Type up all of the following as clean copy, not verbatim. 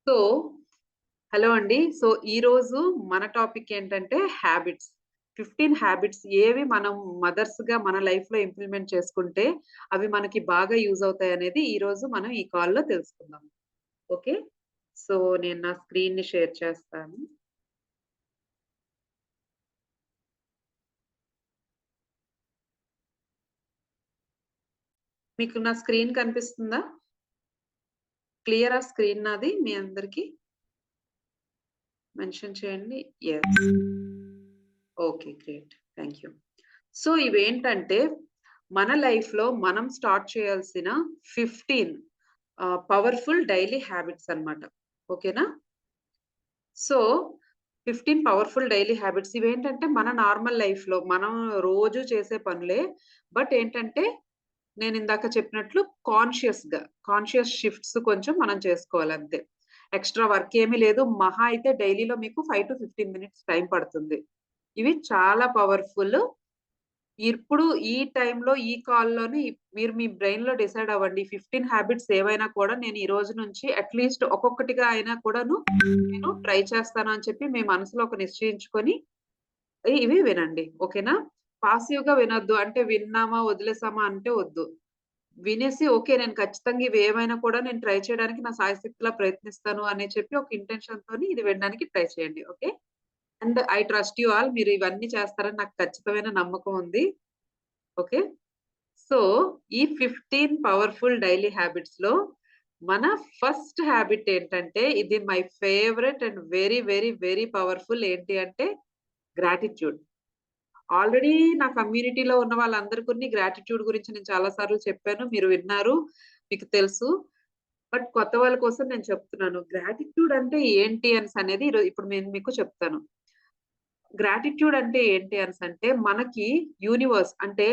So, hello అండి. So, ఈరోజు మన టాపిక్ ఏంటంటే హ్యాబిట్స్. 15 హ్యాబిట్స్ ఏవి మనం మదర్స్‌గా మన లైఫ్‌లో ఇంప్లిమెంట్ చేసుకుంటే, అవి మనకి బాగా యూజ్ అవుతాయనేది ఈరోజు మనం ఈ కాల్‌లో తెలుసుకుందాం. ఓకే. సో, నేను నా స్క్రీన్‌ని షేర్ చేస్తాను. మీకు నా స్క్రీన్ కనిపిస్తుందా? క్లియరా స్క్రీన్ నాది మీ అందరికి? మెన్షన్ చేయండి. Yes. Okay. Great. Thank you. So, ఇవేంటంటే మన లైఫ్‌లో మనం స్టార్ట్ చేయాల్సిన 15 పవర్‌ఫుల్ డైలీ హ్యాబిట్స్ అన్నమాట. ఓకేనా? సో, 15 పవర్‌ఫుల్ డైలీ హ్యాబిట్స్ ఇవేంటంటే మన నార్మల్ లైఫ్‌లో మనం రోజు చేసే పనులే. బట్ ఏంటంటే నేనిందాక చెప్పినట్లు కాన్షియస్ షిఫ్ట్స్ కొంచెం మనం చేసుకోవాలంతే. ఎక్స్‌ట్రా వర్క్ ఏమీ లేదు. మహా అయితే డైలీలో మీకు 5-15 మినిట్స్ టైం పడుతుంది. ఇవి చాలా పవర్‌ఫుల్. ఇప్పుడు ఈ టైంలో, ఈ కాల్‌లోని మీరు మీ బ్రెయిన్‌లో డిసైడ్ అవ్వండి. 15 హ్యాబిట్స్ ఏవైనా కూడా నేను ఈ రోజు నుంచి అట్‌లీస్ట్ ఒక్కొక్కటిగా అయినా కూడాను నేను ట్రై చేస్తాను అని చెప్పి మీ మనసులో ఒక నిశ్చయించుకొని ఇవి వినండి. ఓకేనా? పాసివ్‌గా వినొద్దు. అంటే విన్నామా, వదిలేసామా అంటే వద్దు. వినేసి ఓకే. నేను ఖచ్చితంగా ఇవేమైనా కూడా నేను ట్రై చేయడానికి నా శాయశక్తులా ప్రయత్నిస్తాను అని చెప్పి ఒక ఇంటెన్షన్‌తోని ఇది వినడానికి ట్రై చేయండి. Okay. And I trust you all మీరు ఇవన్నీ చేస్తారని నాకు ఖచ్చితమైన నమ్మకం ఉంది. ఓకే. సో, ఈ 15 పవర్‌ఫుల్ డైలీ హ్యాబిట్స్‌లో మన ఫస్ట్ హ్యాబిట్ ఏంటంటే, ఇది my favourite and very, very, very powerful ఏంటి అంటే గ్రాటిట్యూడ్. ఆల్రెడీ నా కమ్యూనిటీలో ఉన్న వాళ్ళందరికుని గ్రాటిట్యూడ్ గురించి నేను చాలా సార్లు చెప్పాను. మీరు విన్నారు. మీకు తెలుసు. బట్ కొత్త వాళ్ళ కోసం నేను చెప్తున్నాను. గ్రాటిట్యూడ్ అంటే ఏంటి అనేసనేది ఇప్పుడు నేను మీకు చెప్తాను. గ్రాటిట్యూడ్ అంటే ఏంటి అనేసంటే మనకి యూనివర్స్ అంటే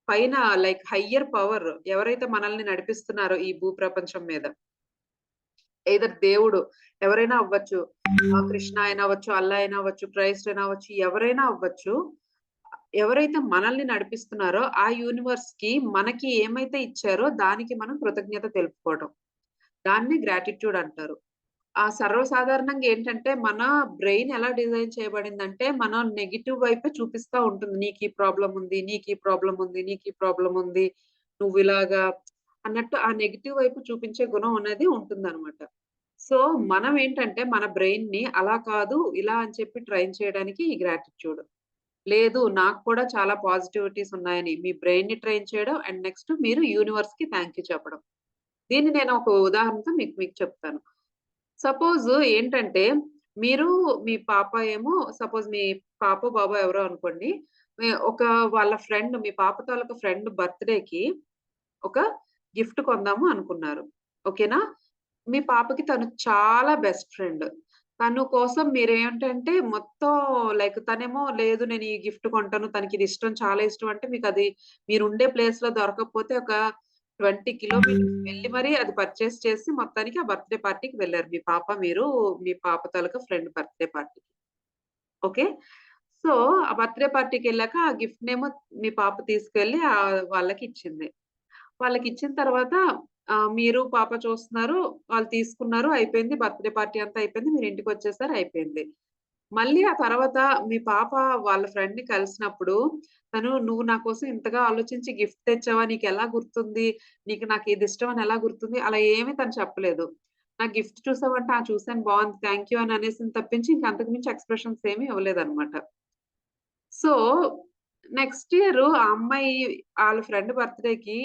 పైన లైక్ హయ్యర్ పవర్ ఎవరైతే మనల్ని నడిపిస్తున్నారో ఈ భూప్రపంచం మీద, ఎయిదర్ దేవుడు ఎవరైనా అవ్వచ్చు. కృష్ణ అయినా అవ్వచ్చు, అల్లా అయినా అవ్వచ్చు, క్రైస్ట్ అయినా అవ్వచ్చు, ఎవరైనా అవ్వచ్చు. ఎవరైతే మనల్ని నడిపిస్తున్నారో ఆ యూనివర్స్‌కి మనకి ఏమైతే ఇచ్చారో దానికి మనం కృతజ్ఞత తెలుపుకోవడం. దాన్ని గ్రాటిట్యూడ్ అంటారు. సర్వసాధారణంగా ఏంటంటే, మన బ్రెయిన్ ఎలా డిజైన్ చేయబడిందంటే, మనం నెగెటివ్ వైపే చూపిస్తా ఉంటుంది. నీకీ ప్రాబ్లమ్ ఉంది, నీకీ ప్రాబ్లమ్ ఉంది, నీకీ ప్రాబ్లమ్ ఉంది. నువ్విలాగా అన్నట్టు ఆ నెగెటివ్ వైపు చూపించే గుణం అనేది ఉంటుందనమాట. సో, మనం ఏంటంటే, మన బ్రెయిన్‌ని అలా కాదు, ఇలా అని చెప్పి ట్రైన్ చేయడానికి ఈ గ్రాటిట్యూడ్. లేదు నాకు కూడా చాలా పాజిటివిటీస్ ఉన్నాయని మీ బ్రెయిన్‌ని ట్రైన్ చేయడం అండ్ నెక్స్ట్ మీరు యూనివర్స్‌కి థాంక్ యూ చెప్పడం. దీన్ని నేను ఒక ఉదాహరణతో మీకు మీకు చెప్తాను. సపోజ్ ఏంటంటే, మీరు మీ పాప ఏమో సపోజ్ మీ పాపో, బాబో ఎవరో అనుకోండి. ఒక వాళ్ళ ఫ్రెండ్ మీ పాప తాలూకా ఫ్రెండ్ బర్త్‌డేకి ఒక గిఫ్ట్ కొందాము అనుకున్నారు. ఓకేనా? మీ పాపకి తను చాలా బెస్ట్ ఫ్రెండ్. తను కోసం మీరేంటంటే మొత్తం లైక్ తనేమో లేదు నేను ఈ గిఫ్ట్ కొంటాను. తనకిది ఇష్టం చాలా ఇష్టం అంటే మీకది మీరుండే ప్లేస్‌లో దొరకకపోతే ఒక 20 కిలోమీటర్స్ వెళ్లి మరి అది పర్చేస్ చేసి మొత్తానికి ఆ బర్త్‌డే పార్టీకి వెళ్లారు. మీరు మీ పాప తాలూకా friend birthday party. Okay. So, ఆ బర్త్‌డే పార్టీకెళ్ళాక ఆ గిఫ్ట్‌నేమో మీ పాప తీసుకెళ్ళి వాళ్ళకిచ్చింది. వాళ్ళకిచ్చిన తర్వాత మీరు, పాప చూస్తున్నారు. వాళ్ళు తీసుకున్నారు. అయిపోయింది. బర్త్‌డే పార్టీ అంతా అయిపోయింది. మీరు ఇంటికొచ్చేసారు. అయిపోయింది. మళ్ళీ ఆ తర్వాత మీ పాప వాళ్ళ ఫ్రెండ్‌ని కలిసినప్పుడు తను "నువ్వు నా కోసం ఇంతగా ఆలోచించి గిఫ్ట్ తెచ్చావా? నీకెలా గుర్తుంది? నాకిది ఇష్టం అని ఎలా గుర్తుంది?" అలా ఏమి తను చెప్పలేదు. "నాకు గిఫ్ట్ చూసావంటే, ఆ! చూసాను బావుంది. థాంక్ యూ" అని అనేసింది తప్పించి ఇంక అంతకు మించి ఎక్స్‌ప్రెషన్స్ ఏమి ఇవ్వలేదన్నమాట. సో, నెక్స్ట్ ఇయరు ఆ అమ్మాయి ఆళ్ళ ఫ్రెండ్ బర్త్‌డేకి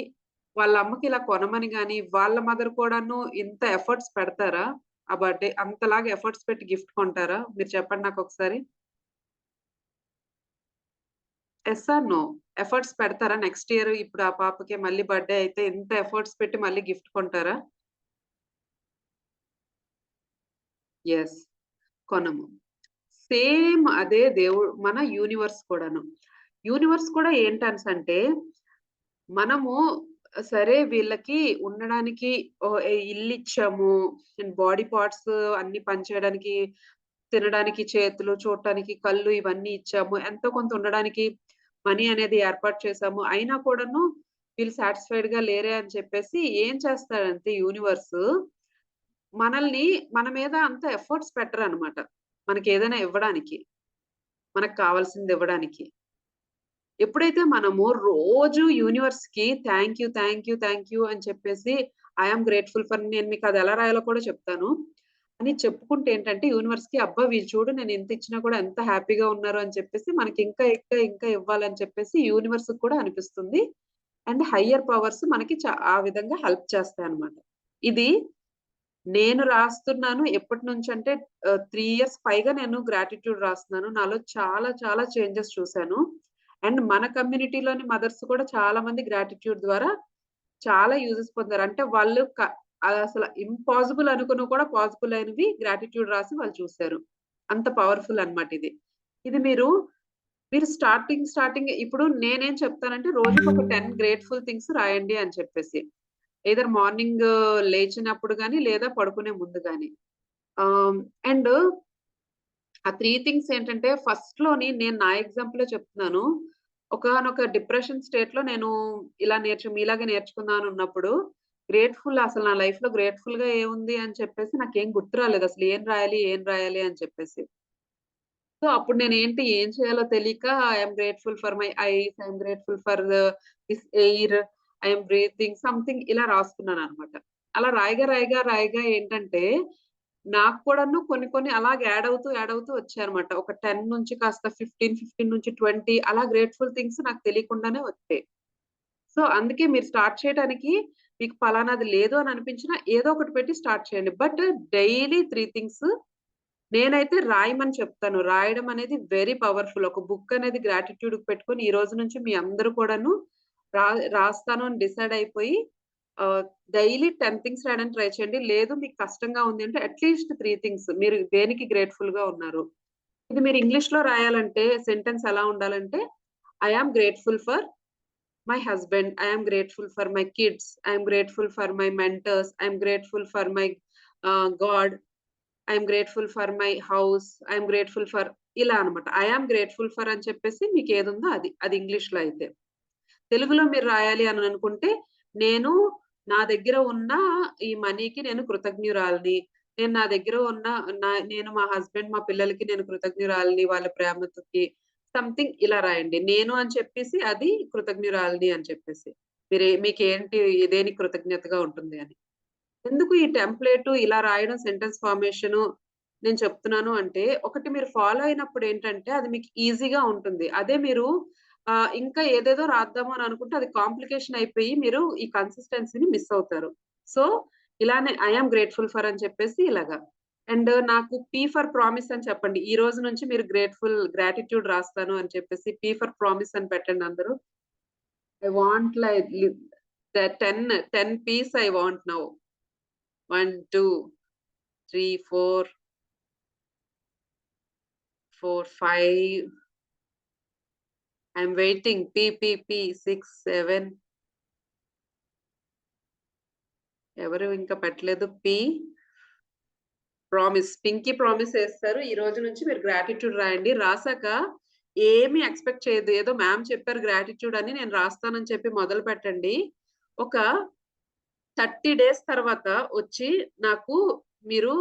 వాళ్ళ అమ్మకి ఇలా కొనమని గాని, వాళ్ళ మదర్ కూడాను ఇంత ఎఫర్ట్స్ పెడతారా? ఆ బర్త్‌డే అంతలాగా ఎఫర్ట్స్ పెట్టి గిఫ్ట్ కొంటారా? మీరు చెప్పండి నాకొకసారి. Yes or no? ఎఫర్ట్స్ పెడతారా? నెక్స్ట్ ఇయర్ ఇప్పుడు ఆ పాపకి మళ్ళీ బర్త్‌డే అయితే ఇంత ఎఫర్ట్స్ పెట్టి మళ్ళీ గిఫ్ట్ కొంటారా? యెస్. కొనము. సేమ్ అదే మన యూనివర్స్ కూడాను. యూనివర్స్ కూడా ఏంటనేసంటే మనము సరే వీళ్ళకి ఉండడానికి ఇల్లిచ్చాము. బాడీ పార్ట్స్ అన్నీ పనిచేయడానికి, తినడానికి చేతులు, చూడటానికి కళ్ళు ఇవన్నీ ఇచ్చాము. ఎంతో కొంత ఉండడానికి మనీ అనేది ఏర్పాటు చేశాము. అయినా కూడాను వీళ్ళు సాటిస్ఫైడ్‌గా లేరే అని చెప్పేసి ఏం చేస్తాడంటే యూనివర్సు మనల్ని మన మీద అంత ఎఫర్ట్స్ పెట్టరనమాట. మనకేదైనా ఇవ్వడానికి. మనకు కావాల్సింది ఇవ్వడానికి. ఎప్పుడైతే మనము రోజు యూనివర్స్‌కి thank you, thank you, thank you అని చెప్పేసి ఐ యామ్ గ్రేట్‌ఫుల్ ఫర్ నేను మీకది ఎలా రాయాలో కూడా చెప్తాను. అని చెప్పుకుంటే ఏంటంటే యూనివర్స్‌కి అబ్బా! వీళ్ళు చూడు నేను ఎంత ఇచ్చినా కూడా ఎంత హ్యాపీగా ఉన్నారు అని చెప్పేసి మనకి ఇంకా, ఇంకా, ఇంకా ఇవ్వాలని చెప్పేసి యూనివర్స్‌కి కూడా అనిపిస్తుంది. అండ్ హయ్యర్ పవర్స్ మనకి ఆ విధంగా హెల్ప్ చేస్తాయన్నమాట. ఇది నేను రాస్తున్నాను ఎప్పటినుంచంటే 3 ఇయర్స్ పైగా నేను గ్రాటిట్యూడ్ రాస్తున్నాను. నాలో చాలా చాలా చేంజెస్ చూసాను. అండ్ మన కమ్యూనిటీలోని మదర్స్ కూడా చాలా మంది గ్రాటిట్యూడ్ ద్వారా చాలా యూజెస్ పొందారు. అంటే వాళ్ళు అదసల ఇంపాసిబుల్ అనుకున్నవి కూడా పాసిబుల్ అయినవి గ్రాటిట్యూడ్ రాసి వాళ్ళు చూసారు. అంత పవర్‌ఫుల్ అన్నమాట ఇది. ఇది మీరు స్టార్టింగ్ ఇప్పుడు నేనేం చెప్తానంటే రోజుకొక 10 గ్రేట్‌ఫుల్ థింగ్స్ రాయండి అని చెప్పేసి. ఎయిదర్ మార్నింగ్ లేచినప్పుడు గాని, లేదా పడుకునే ముందు గాని. ఆహ్, అండ్ ఆ 3 థింగ్స్ ఏంటంటే ఫస్ట్‌లోని నేను నా ఎగ్జాంపులే చెప్తున్నాను. ఒకానొక డిప్రెషన్ స్టేట్‌లో నేను ఇలా మీలాగే నేర్చుకుందాం అని ఉన్నప్పుడు అసలు నా లైఫ్‌లో గ్రేట్‌ఫుల్‌గా ఏముంది అని చెప్పేసి నాకేం గుర్తు రాలేదు. అసలు ఏం రాయాలి? ఏం రాయాలి? అని చెప్పేసి. సో, అప్పుడు ఏం చేయాలో తెలియక I am grateful for my eyes, I am grateful for this air, I am breathing something ఇలా రాసుకున్నాననమాట. అలా రాయగా ఏంటంటే, నాకు కూడాను కొన్ని కొన్ని అలాగే యాడ్ అవుతూ వచ్చాయన్నమాట. ఒక 10 నుంచి కాస్త 15, 15 నుంచి 20 అలా గ్రేట్‌ఫుల్ థింగ్స్ నాకు తెలియకుండానే వచ్చాయి. సో, అందుకే మీరు స్టార్ట్ చేయడానికి మీకు పలానాది లేదు అని అనిపించినా ఏదో ఒకటి పెట్టి స్టార్ట్ చేయండి. బట్ డైలీ 3 థింగ్స్ నేనైతే రాయమని చెప్తాను. రాయడం అనేది వెరీ పవర్‌ఫుల్. ఒక బుక్ అనేది గ్రాటిట్యూడ్‌కి పెట్టుకొని ఈ రోజు నుంచి మీ అందరూ కూడాను రా రాస్తాను అని డిసైడ్ అయిపోయి ఆహ్, డైలీ 10 థింగ్స్ రాయడానికి ట్రై చేయండి. లేదు మీకు కష్టంగా ఉంది అంటే అట్‌లీస్ట్ 3 థింగ్స్ మీరు దేనికి గ్రేట్‌ఫుల్‌గా ఉన్నారు. ఇది మీరు ఇంగ్లీష్‌లో రాయాలంటే సెంటెన్స్ ఎలా ఉండాలంటే I am grateful for my husband, I am grateful for my kids, I am grateful for my mentors, I am grateful for my God. I'm grateful for my house. I'm grateful for ఇలా అన్నమాట. I am grateful for అని చెప్పేసి మీకేదుందో అది. అది ఇంగ్లీష్‌లో అయితే. తెలుగులో మీరు రాయాలి అని అనుకుంటే, నేను నా దగ్గర ఉన్న ఈ మనీకి నేను కృతజ్ఞురాలిని. నేను నా దగ్గర ఉన్న నేను మా హస్బెండ్, మా పిల్లలకి నేను కృతజ్ఞురాలిని వాళ్ళ ప్రేమతోకి. సంథింగ్ ఇలా రాయండి. నేను అని చెప్పేసి అది కృతజ్ఞురాలిని అని చెప్పేసి. మీకేంటి దేనికి కృతజ్ఞతగా ఉంటుంది అని. ఎందుకు ఈ టెంప్లేటు ఇలా రాయడం సెంటెన్స్ ఫార్మేషను నేను చెప్తున్నాను అంటే, ఒకటి మీరు ఫాలో అయినప్పుడేంటంటే, అది మీకు ఈజీగా ఉంటుంది. అదే మీరు ఇంకా ఏదేదో రాద్దాము అని అనుకుంటే, అది కాంప్లికేషన్ అయిపోయి మీరు ఈ కన్సిస్టెన్సీని మిస్ అవుతారు. సో, ఇలానే ఐ యామ్ గ్రేట్‌ఫుల్ ఫర్ అని చెప్పేసి ఇలాగా. అండ్ నాకు పి ఫర్ ప్రామిస్ అని చెప్పండి. ఈ రోజు నుంచి మీరు గ్రాటిట్యూడ్ రాస్తాను అని చెప్పేసి పి ఫర్ ప్రామిస్ అని పెట్టండి అందరూ. I want like the 10 peace I want now. 1, 2, 3, 4, 5. I'm waiting. P. 6, 7. ఎవరు ఇంకా పెట్టలేదు. పింకీ ప్రామిస్ ఏస్తారు. ఈ రోజు నుంచి మీరు గ్రాటిట్యూడ్ రాయండి. రాసాక ఏమి ఎక్స్‌పెక్ట్ చేయొద్దు. ఏదో మ్యామ్ చెప్పారు గ్రాటిట్యూడ్ అని నేను రాస్తానని చెప్పి మొదలుపెట్టండి. ఒక 30 డేస్ తర్వాత వచ్చి నాకు మీరు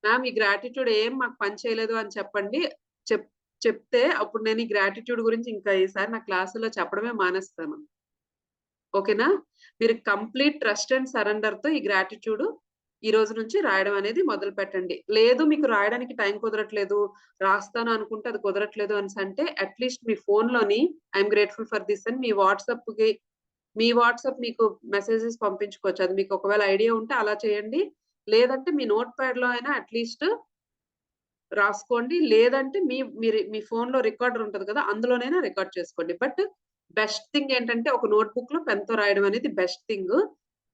మ్యామ్ ఈ గ్రాటిట్యూడ్ ఏం మాకు పని చేయలేదు అని చెప్పండి. చెప్ చెప్తే అప్పుడు నేను ఈ గ్రాటిట్యూడ్ గురించి ఇంకా ఈసారి నా క్లాసులో చెప్పడమే మానేస్తాను. ఓకేనా? మీరు కంప్లీట్ ట్రస్ట్ అండ్ సరెండర్‌తో ఈ గ్రాటిట్యూడ్ ఈ రోజు నుంచి రాయడం అనేది మొదలుపెట్టండి. లేదు మీకు రాయడానికి టైం కుదరట్లేదు, రాస్తాను అనుకుంటే అది కుదరట్లేదు అనేసంటే అట్‌లీస్ట్ మీ ఫోన్‌లోని ఐయామ్ గ్రేట్‌ఫుల్ ఫర్ థిస్ అని మీ వాట్సాప్ మీకు మెసేజెస్ పంపించుకోవచ్చు. అది మీకు ఒకవేళ ఐడియా ఉంటే అలా చేయండి. లేదంటే మీ నోట్ ప్యాడ్‌లో అయినా అట్‌లీస్ట్ రాసుకోండి. లేదంటే మీ ఫోన్‌లో రికార్డర్ ఉంటది కదా! అందులోనైనా రికార్డ్ చేసుకోండి. బట్ బెస్ట్ థింగ్ ఏంటంటే ఒక నోట్‌బుక్‌లో పెన్‌తో రాయడం అనేది బెస్ట్ థింగ్.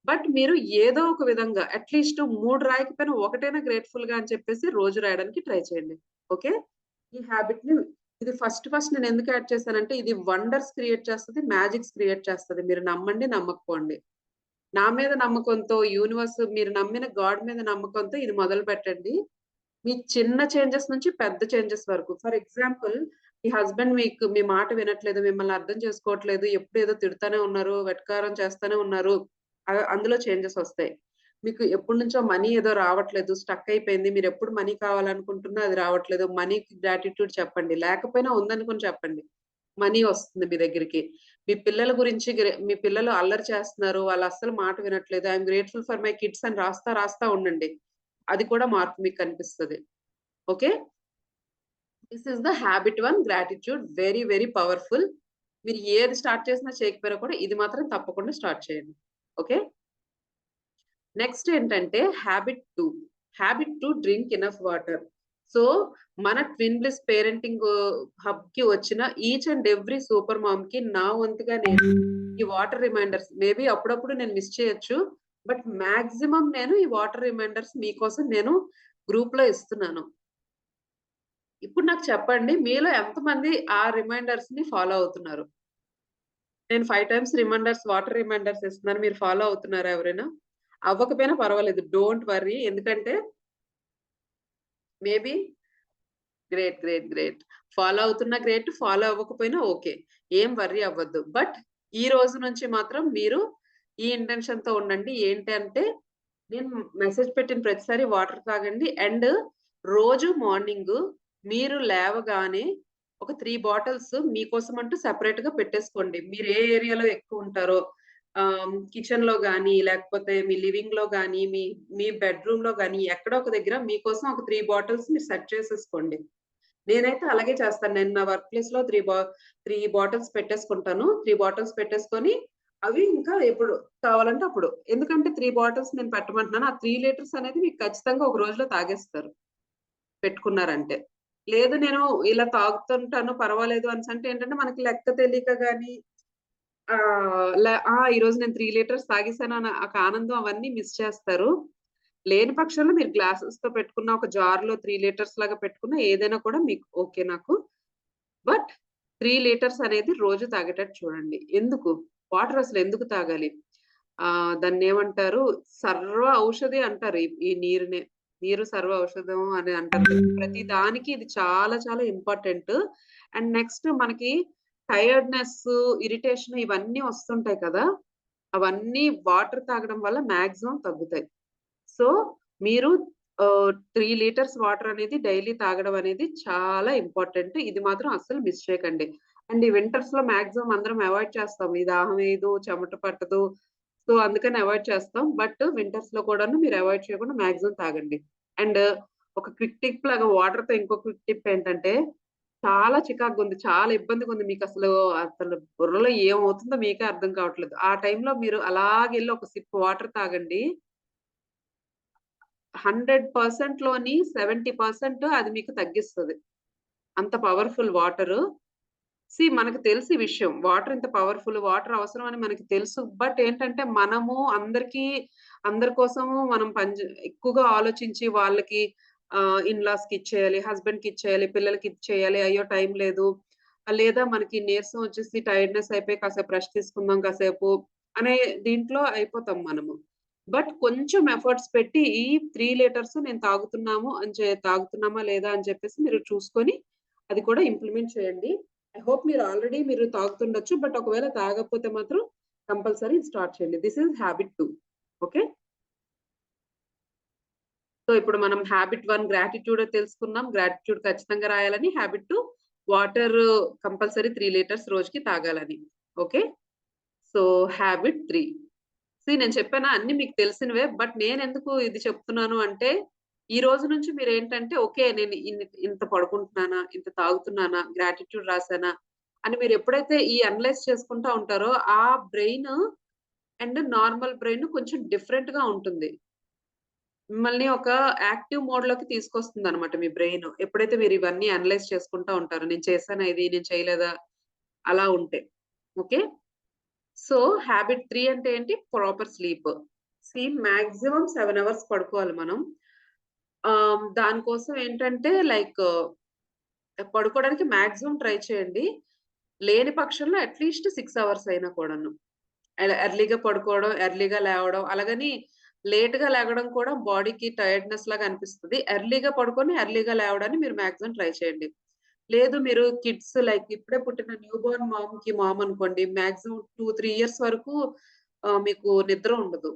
బట్ మీరు ఏదో ఒక విధంగా అట్‌లీస్ట్ 3 రాయకపోయినా ఒకటైనా గ్రేట్‌ఫుల్‌గా అని చెప్పేసి రోజు రాయడానికి ట్రై చేయండి. ఓకే. ఈ హాబిట్‌ని ఇది ఫస్ట్ నేను ఎందుకు యాడ్ చేశానంటే ఇది వండర్స్ క్రియేట్ చేస్తది. మ్యాజిక్స్ క్రియేట్ చేస్తది. మీరు నమ్మండి, నమ్మకపోండి. నా మీద నమ్మకంతో మీరు నమ్మిన గాడ్ మీద నమ్మకంతో ఇది మొదలుపెట్టండి. మీ చిన్న చేంజెస్ నుంచి పెద్ద చేంజెస్ వరకు. ఫర్ ఎగ్జాంపుల్ మీ హస్బెండ్ మీ మాట వినట్లేదు, మిమ్మల్ని అర్థం చేసుకోవట్లేదు, ఎప్పుడు ఏదో తిడతానే ఉన్నారు, వెటకారం చేస్తానే ఉన్నారు. అందులో చేంజెస్ ఒస్తాయి. మీకు ఎప్పటినుంచో మనీ ఏదో రావట్లేదు, స్టక్ అయిపోయింది. మీరెప్పుడు మనీ కావాలనుకుంటున్నా అది రావట్లేదు. మనీకి గ్రాటిట్యూడ్ చెప్పండి. లేకపోయినా ఉందనుకుని చెప్పండి. మనీ వస్తుంది మీ దగ్గరికి. మీ పిల్లల గురించి మీ పిల్లలు అల్లరి చేస్తున్నారు. వాళ్ళు అస్సలు మాట వినట్లేదు. I am grateful for my kids అని రాస్తా ఉండండి. అది కూడా మార్పు మీకు కనిపిస్తది. Okay. This is the habit 1 gratitude very, very powerful. మీరు ఏది స్టార్ట్ చేసినా చేయకపోయినా కూడా ఇది మాత్రం తప్పకుండా స్టార్ట్ చేయండి. ఓకే. నెక్స్ట్ ఏంటంటే habit to drink enough water. So, మన ట్విన్ బ్లిస్ పేరెంటింగ్ హబ్‌కి వచ్చిన ఈచ్ అండ్ ఎవ్రీ సూపర్ మామ్‌కి నా వంతుగా నేను ఈ వాటర్ రిమైండర్స్ మేబీ అప్పుడప్పుడు నేను మిస్ చేయొచ్చు. బట్ మాక్సిమం నేను ఈ వాటర్ రిమైండర్స్ మీకోసం నేను గ్రూప్‌లో ఇస్తున్నాను. ఇప్పుడు నాకు చెప్పండి మీలో ఎంతమంది ఆ రిమైండర్స్‌ని ఫాలో అవుతున్నారు? నేను 5 టైమ్స్ వాటర్ రిమైండర్స్ ఇస్తున్నాను. మీరు ఫాలో అవుతున్నారా ఎవరైనా? అవ్వకపోయినా పర్వాలేదు. Don't worry. ఎందుకంటే మేబీ గ్రేట్. ఫాలో అవుతున్నా గ్రేట్. ఫాలో అవ్వకపోయినా ఓకే. ఏం వర్రీ అవ్వద్దు. బట్ ఈ రోజు నుంచి మాత్రం మీరు ఈ ఇంటెన్షన్‌తో ఉండండి. ఏంటంటే నేను మెసేజ్ పెట్టిన ప్రతిసారి వాటర్ తాగండి. అండ్ రోజు మార్నింగు మీరు లేవగానే ఒక 3 బాటిల్స్ మీకోసమంటూ సెపరేట్‌గా పెట్టేసుకోండి. మీరు ఏ ఏరియాలో ఎక్కువుంటారో కిచెన్‌లో గాని, లేకపోతే మీ లివింగ్‌లో గాని, మీ మీ బెడ్‌రూమ్‌లో గాని ఎక్కడో ఒక దగ్గర మీకోసం ఒక 3 బాటిల్స్ మీరు సెట్ చేసేసుకోండి. నేనైతే అలాగే చేస్తాను. నేను నా వర్క్ ప్లేస్‌లో 3 బాటిల్స్ పెట్టేసుకుంటాను. 3 బాటిల్స్ పెట్టేసుకొని అవి ఇంకా ఎప్పుడు కావాలంటే అప్పుడు. ఎందుకంటే 3 బాటిల్స్ నేను పెట్టమంటున్నాను. ఆ 3 లీటర్స్ అనేది మీకు ఖచ్చితంగా ఒక రోజులో తాగేస్తారు పెట్టుకున్నారంటే. లేదు నేను ఇలా తాగుతుంటాను పర్వాలేదు అనేసంటే ఏంటంటే మనకి లెక్క తెలియక గాని ఈరోజు నేను 3 లీటర్స్ తాగేసానన్న ఒక ఆనందం అవన్నీ మిస్ చేస్తారు. లేని పక్షంలో మీరు గ్లాసెస్‌తో పెట్టుకున్న ఒక జార్‌లో 3 లీటర్స్ లాగా పెట్టుకున్న ఏదైనా కూడా మీకు ఓకే నాకు. బట్ 3 లీటర్స్ అనేది రోజు తాగేటట్టు చూడండి. ఎందుకు? వాటర్ అసలు ఎందుకు తాగాలి? దాన్నేమంటారు సర్వ ఔషధి అంటారు ఈ నీరునే. నీరు సర్వ ఔషధం అని అంటారు కదా! ప్రతి దానికి ఇది చాలా చాలా ఇంపార్టెంట్. అండ్ నెక్స్ట్ మనకి టైర్డ్‌నెస్సు, ఇరిటేషన్ ఇవన్నీ వస్తుంటాయి కదా! అవన్నీ వాటర్ తాగడం వల్ల మాక్సిమం తగ్గుతాయి. సో, మీరు 3 లీటర్స్ వాటర్ అనేది డైలీ తాగడం అనేది చాలా ఇంపార్టెంట్. ఇది మాత్రం అస్సలు మిస్ చేయకండి. అండ్ ఈ వింటర్స్‌లో మాక్సిమం అందరం అవాయిడ్ చేస్తాం. ఈ దాహం వేయదు, చెమట పట్టదు. సో, అందుకని అవాయిడ్ చేస్తాం. బట్ వింటర్స్‌లో కూడాను మీరు అవాయిడ్ చేయకుండా మాక్సిమం తాగండి. అండ్ ఒక క్విక్ టిప్ లాగా వాటర్‌తో ఇంకో క్విక్ టిప్ ఏంటంటే, చాలా చికాకుగుంది, చాలా ఇబ్బందిగుంది. అసలు బుర్రలో ఏమవుతుందో మీకే అర్థం కావట్లేదు. ఆ టైంలో మీరు అలాగెళ్లి ఒక సిప్ వాటర్ తాగండి. 100% లోని 70% అది మీకు తగ్గిస్తది. అంత పవర్‌ఫుల్ వాటరు. మనకు తెలుసు ఈ విషయం. వాటర్ ఇంత పవర్‌ఫుల్, వాటర్ అవసరం అని మనకి తెలుసు. బట్ ఏంటంటే మనము అందరి కోసము మనం ఎక్కువగా ఆలోచించి వాళ్ళకి ఇన్‌లాస్‌కి ఇచ్చేయాలి, హస్బెండ్‌కి ఇచ్చేయాలి, పిల్లలకి ఇచ్చేయాలి. అయ్యో! టైం లేదు. లేదా మనకి నీరసం వచ్చేసి టైర్డ్‌నెస్ అయిపోయి కాసేపు రెస్ట్ తీసుకుందాం కాసేపు అనే దీంట్లో అయిపోతాం మనము. బట్ కొంచెం ఎఫర్ట్స్ పెట్టి ఈ 3 లీటర్స్ నేను తాగుతున్నామా లేదా అని చెప్పేసి మీరు చూసుకొని అది కూడా ఇంప్లిమెంట్ చేయండి. ఐ హోప్ మీరు తాగుతుండొచ్చు. బట్ ఒకవేళ తాగకపోతే మాత్రం కంపల్సరీ స్టార్ట్ చేయండి. This is habit 2. Okay. So, ఇప్పుడు మనం హాబిట్ 1 గ్రాటిట్యూడ్ తెలుసుకున్నాం. గ్రాటిట్యూడ్ ఖచ్చితంగా రాయాలని. హాబిట్ 2 వాటర్ కంపల్సరీ 3 లీటర్స్ రోజుకి తాగాలని. ఓకే. సో, హాబిట్ 3 నేను చెప్పానా అన్నీ మీకు తెలిసినవే. బట్ నేనెందుకు ఇది చెప్తున్నాను అంటే, ఈ రోజు నుంచి మీరేంటంటే ఓకే. నేను ఇంత పడుకుంటున్నానా? ఇంత తాగుతున్నానా? గ్రాటిట్యూడ్ రాసానా? అని మీరెప్పుడైతే ఈ అనలైజ్ చేసుకుంటా ఉంటారో, ఆ బ్రెయిన్ అండ్ నార్మల్ బ్రెయిన్ కొంచెం డిఫరెంట్‌గా ఉంటుంది. మిమ్మల్ని ఒక యాక్టివ్ మోడ్‌లోకి తీసుకొస్తుందనమాట మీ బ్రెయిన్. ఎప్పుడైతే మీరు ఇవన్నీ అనలైజ్ చేసుకుంటా ఉంటారో, నేను చేశానా ఇది? నేను చేయలేదా? అలా ఉంటే. ఓకే. సో, హాబిట్ 3 అంటే ఏంటి? Proper sleep. మాక్సిమం 7 అవర్స్ పడుకోవాలి మనం. దానికోసం ఏంటంటే పడుకోవడానికి మాక్సిమం ట్రై చేయండి. లేని పక్షంలో అట్‌లీస్ట్ 6 అవర్స్ అయినా కూడాను. ఎర్లీగా పడుకోవడం, ఎర్లీగా లేవడం. అలాగని లేట్‌గా లెగడం కూడా బాడీకి టైర్డ్‌నెస్ లాగా అనిపిస్తది. ఎర్లీగా పడుకొని, ఎర్లీగా లేవడాన్ని మీరు మాక్సిమం ట్రై చేయండి. లేదు మీరు కిడ్స్ ఇప్పుడే పుట్టిన న్యూ బోర్న్ మామ్ అనుకోండి మాక్సిమం 2, 3 ఇయర్స్ వరకు మీకు నిద్ర ఉండదు.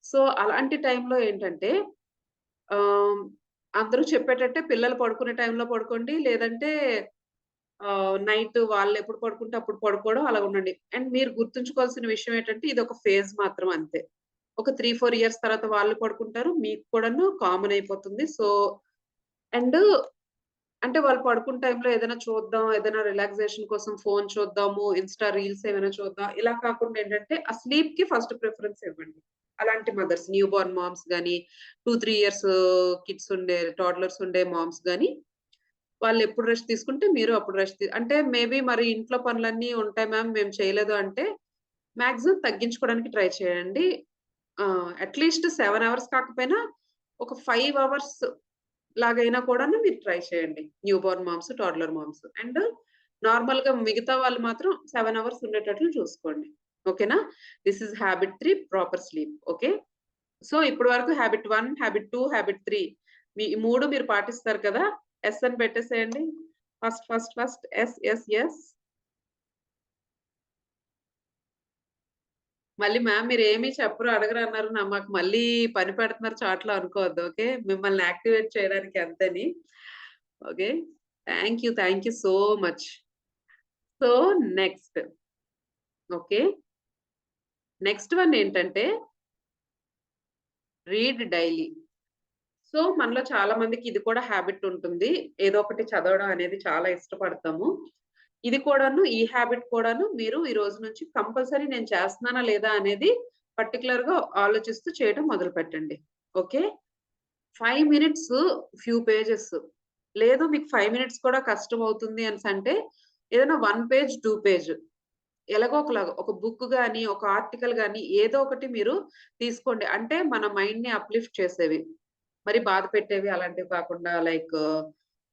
సో, అలాంటి టైంలో ఏంటంటే ఆహ్, అందరూ చెప్పేటట్టే పిల్లలు పడుకునే టైంలో పడుకోండి. లేదంటే నైట్ వాళ్ళెప్పుడు పడుకుంటే అప్పుడు పడుకోవడం అలా ఉండండి. అండ్ మీరు గుర్తుంచుకోవాల్సిన విషయం ఏంటంటే ఇదొక ఫేజ్ మాత్రం అంతే. ఒక 3, 4 ఇయర్స్ తర్వాత వాళ్ళు పడుకుంటారు. మీకు కూడాను కామన్ అయిపోతుంది. సో, అండ్ అంటే వాళ్ళు పడుకునే టైంలో ఏదైనా చూద్దాం, ఏదైనా రిలాక్సేషన్ కోసం ఫోను చూద్దాము, ఇన్‌స్టా రీల్స్ ఏమైనా చూద్దాం. ఇలా కాకుండా ఏంటంటే ఆ స్లీప్‌కి ఫస్ట్ ప్రిఫరెన్స్ ఇవ్వండి. అలాంటి మదర్స్ న్యూ బోర్న్ మామ్స్ గాని, 2, 3 ఇయర్స్ కిడ్స్ ఉండే టోడ్లర్స్ ఉండే మామ్స్ గాని, వాళ్ళెప్పుడు రెస్ట్ తీసుకుంటే మీరు అప్పుడు రెస్ట్ అంటే మేబీ మరి ఇంట్లో పనులన్నీ ఉంటాయి మ్యామ్ మేము చేయలేదు అంటే, మాక్సిమం తగ్గించుకోవడానికి ట్రై చేయండి. అట్‌లీస్ట్ 7 అవర్స్ కాకపోయినా ఒక 5 అవర్స్ లాగైనా కూడాను మీరు ట్రై చేయండి. Newborn moms, toddler moms. And నార్మల్‌గా మిగతా వాళ్ళు మాత్రం 7 అవర్స్ ఉండేటట్లు చూసుకోండి. ఓకేనా? This is habit 3 proper sleep. Okay. So, ఇప్పటి వరకు హాబిట్ 1, హాబిట్ 2, హాబిట్ 3 ఈ 3 మీరు పాటిస్తారు కదా! ఎస్ అని పెట్టేసేయండి. First yes, yes, yes. మళ్ళీ మ్యామ్ మీరేమి చెప్పరు, అడగరు అన్నారు. మాకు మళ్ళీ పని పెడుతున్నారు చాట్‌లో అనుకోవద్దు. ఓకే. మిమ్మల్ని యాక్టివేట్ చేయడానికి అంతని. Okay. Thank you so much. So, next. Okay. Next one ఏంటంటే రీడ్ డైలీ. సో, మనలో చాలా మందికి ఇది కూడా హాబిట్ ఉంటుంది. ఏదో ఒకటి చదవడం అనేది చాలా ఇష్టపడతాము. ఇది కూడాను ఈ హాబిట్ కూడాను మీరు ఈ రోజు నుంచి కంపల్సరీ నేను చేస్తున్నానా లేదా అనేది పర్టిక్యులర్‌గా ఆలోచిస్తూ చేయడం మొదలుపెట్టండి. ఓకే. 5 minutes few pages. లేదు మీకు 5 మినిట్స్ కూడా కష్టమవుతుంది అనేసంటే ఏదైనా 1 పేజ్, 2 పేజ్ ఎలాగో ఒకలాగా ఒక బుక్ గాని, ఒక ఆర్టికల్ గాని ఏదో ఒకటి మీరు తీసుకోండి. అంటే మన మైండ్‌ని అప్‌లిఫ్ట్ చేసేవి. మరి బాధ పెట్టేవి అలాంటివి కాకుండా లైక్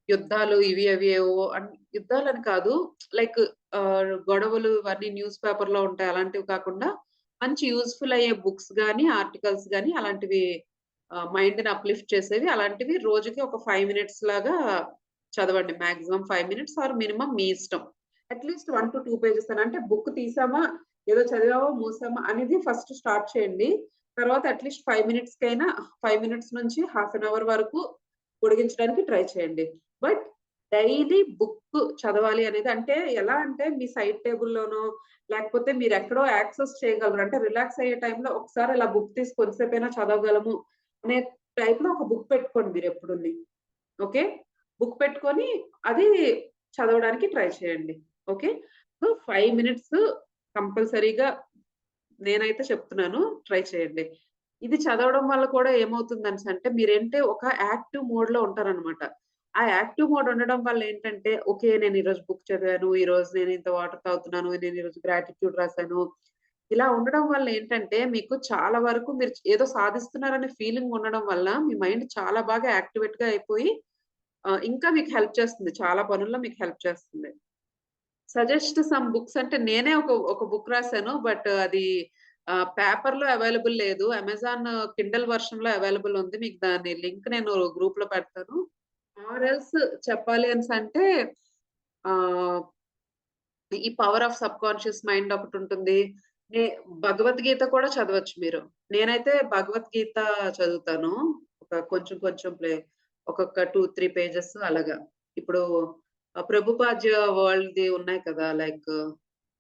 యుద్ధాలు ఇవి అవి ఏవో యుద్ధాలని కాదు. లైక్ గొడవలు ఇవన్నీ న్యూస్ పేపర్‌లో ఉంటాయి. అలాంటివి కాకుండా మంచి యూజ్‌ఫుల్ అయ్యే బుక్స్ గాని, ఆర్టికల్స్ గాని అలాంటివి మైండ్‌ని అప్‌లిఫ్ట్ చేసేవి. అలాంటివి రోజుకి ఒక 5 మినిట్స్ లాగా చదవండి. మాక్సిమం 5 మినిట్స్ ఆర్ మినిమమ్ మీ ఇష్టం. అట్‌లీస్ట్ 1-2 పేజెస్ అని. అంటే బుక్ తీసామా, ఏదో చదివామా, మూసామా అనేది ఫస్ట్ స్టార్ట్ చేయండి. తర్వాత అట్‌లీస్ట్ 5 మినిట్స్‌కైనా 5 మినిట్స్ నుంచి హాఫ్ అన్ అవర్ వరకు పొడిగించడానికి ట్రై చేయండి. బట్ డైలీ బుక్ చదవాలి అనేది అంటే ఎలా అంటే మీ సైడ్ టేబుల్‌లోనో లేకపోతే మీరెక్కడో యాక్సెస్ చేయగలరు. అంటే రిలాక్స్ అయ్యే టైంలో ఒకసారి ఇలా బుక్ తీసి కొంతసేపైనా చదవగలము అనే టైప్‌లో ఒక బుక్ పెట్టుకోండి మీరెప్పుడుని. ఓకే. బుక్ పెట్టుకొని అది చదవడానికి ట్రై చేయండి. ఓకే. సో, 5 మినిట్స్ కంపల్సరీగా నేనైతే చెప్తున్నాను. ట్రై చేయండి. ఇది చదవడం వల్ల కూడా ఏమవుతుందనేసంటే మీరేంటే ఒక యాక్టివ్ మోడ్‌లో ఉంటారనమాట. ఆ యాక్టివ్ మోడ్ ఉండడం వల్ల ఏంటంటే, ఓకే. నేను ఈరోజు బుక్ చదివాను. ఈరోజు నేను ఇంత వాటర్ తాగుతున్నాను. నేను ఈరోజు గ్రాటిట్యూడ్ రాసాను. ఇలా ఉండడం వల్ల ఏంటంటే, మీకు చాలా వరకు మీరు ఏదో సాధిస్తున్నారనే ఫీలింగ్ ఉండడం వల్ల మీ మైండ్ చాలా బాగా యాక్టివేట్‌గా అయిపోయి ఇంకా మీకు హెల్ప్ చేస్తుంది. చాలా పనుల్లో మీకు హెల్ప్ చేస్తుంది. సజెస్ట్ సమ్ బుక్స్ అంటే నేనే ఒక బుక్ రాసాను. బట్ అది పేపర్‌లో అవైలబుల్ లేదు. అమెజాన్ కిండల్ వెర్షన్‌లో అవైలబుల్ ఉంది. మీకు దాని లింక్ నేను గ్రూప్‌లో పెడతాను. ఆర్ ఎల్స్ చెప్పాలి అనేసంటే ఆహ్, ఈ 'పవర్ ఆఫ్ సబ్‌కాన్షియస్ మైండ్' ఒకటుంటుంది. నే భగవద్గీత కూడా చదవచ్చు మీరు. నేనైతే భగవద్గీత చదువుతాను. ఒక కొంచెం కొంచెం ఒక్కొక్క 2, 3 పేజెస్ అలాగా. ఇప్పుడు ప్రభుపాద్య వరల్డ్‌ది ఉన్నాయి కదా! Like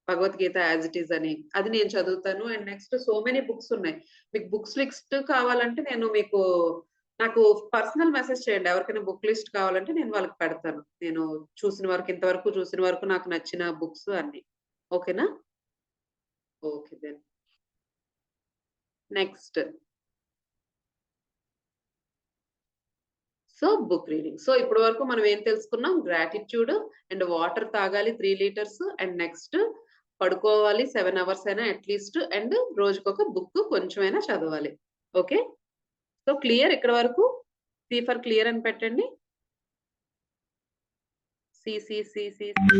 Bhagavad Gita as it is అని. అది నేను చదువుతాను. And next so many books ఉన్నాయి. మీకు బుక్స్ లిస్ట్ కావాలంటే నేను మీకు నాకు పర్సనల్ మెసేజ్ చేయండి. ఎవరికైనా బుక్ లిస్ట్ కావాలంటే నేను వాళ్ళకి పెడతాను. నేను చూసిన వరకు ఇంతవరకు చూసిన వరకు నాకు నచ్చిన బుక్స్ అన్నీ. ఓకేనా? Okay then. Next. So, book reading. So, ఇప్పటి వరకు మనం ఏం తెలుసుకున్నాం? గ్రాటిట్యూడ్ అండ్ వాటర్ తాగాలి 3 లీటర్స్ అండ్ నెక్స్ట్ పడుకోవాలి 7 అవర్స్ అయినా అట్‌లీస్ట్ అండ్ రోజుకొక బుక్ కొంచెమైనా చదవాలి. ఓకే. సో, క్లియర్ ఇక్కడి వరకు? సి ఫర్ క్లియర్ అని పెట్టండి. C, C, C, C, C.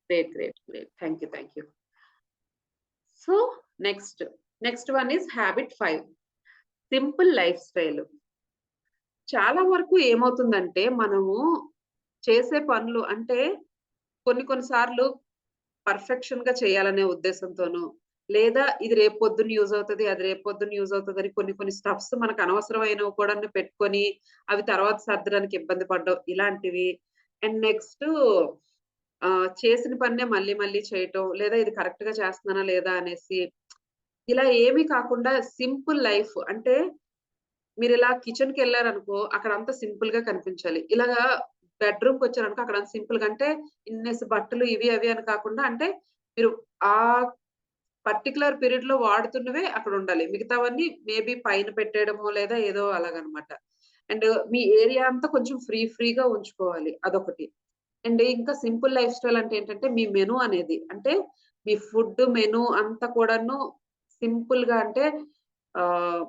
Great. Thank you. So, next. Next one is habit 5 simple lifestyle. చాలా వరకు ఏమవుతుందంటే మనము చేసే పనులు అంటే కొన్ని కొన్ని సార్లు పర్ఫెక్షన్‌గా చేయాలనే ఉద్దేశంతోనో, లేదా ఇది రేపు పొద్దున్న యూజ్ అవుతది, అది రేపు పొద్దున్న యూజ్ అవుతదని కొన్ని కొన్ని స్టఫ్స్ మనకు అనవసరమైనవి కూడాను పెట్టుకొని, అవి తర్వాత సర్దడానికి ఇబ్బంది పడ్డం ఇలాంటివి. అండ్ నెక్స్టు చేసిన పనినే మళ్ళీ మళ్ళీ చేయటం, లేదా ఇది కరెక్ట్‌గా చేస్తున్నానా లేదా అనేసి, ఇలా ఏమీ కాకుండా సింపుల్ లైఫ్ అంటే మీరిలా కిచెన్‌కెళ్లారనుకో అక్కడంతా సింపుల్‌గా కనిపించాలి. ఇలాగా బెడ్‌రూమ్‌కొచ్చారనుకో అక్కడంతా సింపుల్‌గా అంటే ఇన్నేసి బట్టలు ఇవి అవి అని కాకుండా అంటే మీరు ఆ పర్టిక్యులర్ పీరియడ్‌లో వాడుతున్నవే అక్కడుండాలి. మిగతావన్నీ మేబీ పైన పెట్టేయడమో లేదా ఏదో అలాగనమాట. అండ్ మీ ఏరియా అంతా కొంచెం ఫ్రీగా ఉంచుకోవాలి. అదొకటి. అండ్ ఇంకా సింపుల్ లైఫ్ స్టైల్ అంటే ఏంటంటే మీ మెను అనేది అంటే మీ ఫుడ్ మెను అంతా కూడాను సింపుల్‌గా అంటే ఆహ్,